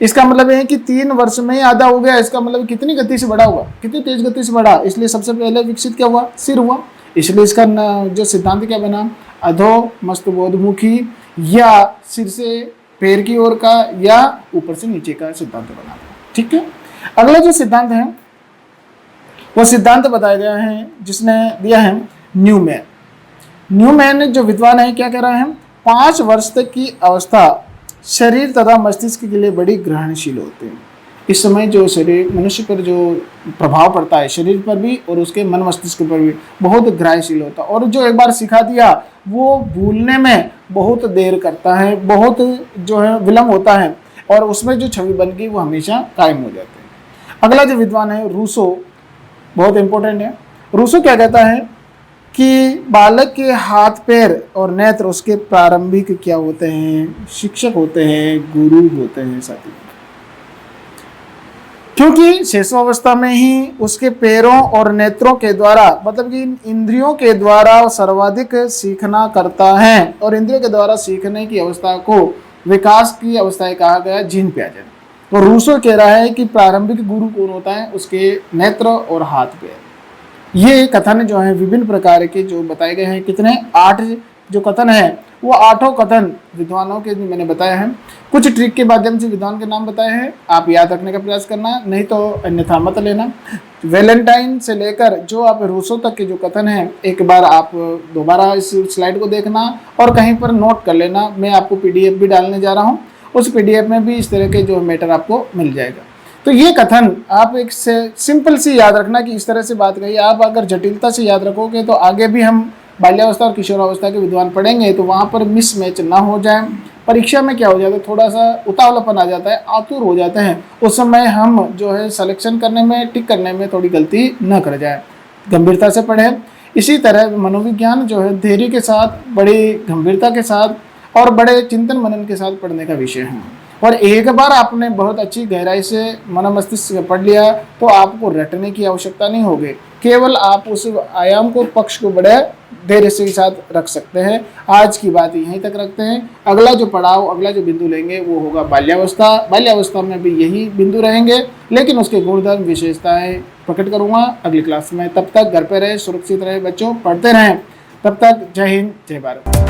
इसका मतलब है कि 3 वर्ष में ही आधा हो गया। इसका मतलब कितनी गति से बढ़ा होगा, कितनी तेज गति से बढ़ा, इसलिए सबसे पहले विकसित क्या हुआ, सिर हुआ। इसलिए इसका जो सिद्धांत क्या बना, अधो मस्तबोधमुखी या सिर से पैर की ओर का या ऊपर से नीचे का सिद्धांत बना। ठीक है, अगला जो सिद्धांत है वो सिद्धांत बताया गया है जिसने दिया है न्यूमैन। न्यूमैन जो विद्वान है क्या कह रहा है, 5 वर्ष तक की अवस्था शरीर तथा मस्तिष्क के लिए बड़ी ग्रहणशील होते हैं। इस समय जो शरीर मनुष्य पर जो प्रभाव पड़ता है शरीर पर भी और उसके मन मस्तिष्क पर भी बहुत ग्रहणशील होता है। और जो एक बार सिखा दिया वो भूलने में बहुत देर करता है, बहुत जो है विलम्ब होता है और उसमें जो छवि बन गई वो हमेशा कायम हो जाती है। अगला जो विद्वान है रूसो, बहुत इंपॉर्टेंट है। रूसो क्या कहता है कि बालक के हाथ पैर और नेत्र उसके प्रारंभिक क्या होते हैं, शिक्षक होते हैं, गुरु होते हैं साथी। क्योंकि शिशुअवस्था में ही उसके पैरों और नेत्रों के द्वारा, मतलब कि इंद्रियों के द्वारा सर्वाधिक सीखना करता है, और इंद्रियों के द्वारा सीखने की अवस्था को विकास की अवस्था कहा गया जीन पियाजे। तो रूसो कह रहा है कि प्रारंभिक गुरु कौन होता है, उसके नेत्र और हाथ पैर। ये कथन जो है विभिन्न प्रकार के जो बताए गए हैं, कितने 8 जो कथन है, वो 8 कथन विद्वानों के मैंने बताए हैं। कुछ ट्रिक के माध्यम से विद्वान के नाम बताए हैं, आप याद रखने का प्रयास करना, नहीं तो अन्यथा मत लेना। वैलेंटाइन से लेकर जो आप रूसो तक के जो कथन हैं, एक बार आप दोबारा इस स्लाइड को देखना और कहीं पर नोट कर लेना। मैं आपको PDF भी डालने जा रहा हूँ, उस PDF में भी इस तरह के जो मैटर आपको मिल जाएगा। तो ये कथन आप एक से सिंपल सी याद रखना कि इस तरह से बात कही। आप अगर जटिलता से याद रखोगे तो आगे भी हम बाल्यावस्था और किशोरावस्था के विद्वान पढ़ेंगे तो वहाँ पर मिसमैच ना हो जाए। परीक्षा में क्या हो जाता है, थोड़ा सा उतावलापन आ जाता है, आतुर हो जाते हैं, उस समय हम जो है सिलेक्शन करने में, टिक करने में थोड़ी गलती न कर जाए। गंभीरता से पढ़े। इसी तरह मनोविज्ञान जो है धैर्य के साथ, बड़ी गंभीरता के साथ और बड़े चिंतन मनन के साथ पढ़ने का विषय है। और एक बार आपने बहुत अच्छी गहराई से मन मस्तिष्क पढ़ लिया तो आपको रटने की आवश्यकता नहीं होगी, केवल आप उस आयाम को, पक्ष को बड़े धैर्य से साथ रख सकते हैं। आज की बात यहीं तक रखते हैं। अगला जो पड़ाव, अगला जो बिंदु लेंगे वो होगा बाल्यावस्था। बाल्यावस्था में भी यही बिंदु रहेंगे, लेकिन उसके गुणधर्म विशेषताएं प्रकट करूंगा अगली क्लास में। तब तक घर पे रहे, सुरक्षित रहे बच्चों, पढ़ते रहें। तब तक जय हिंद, जय भारत।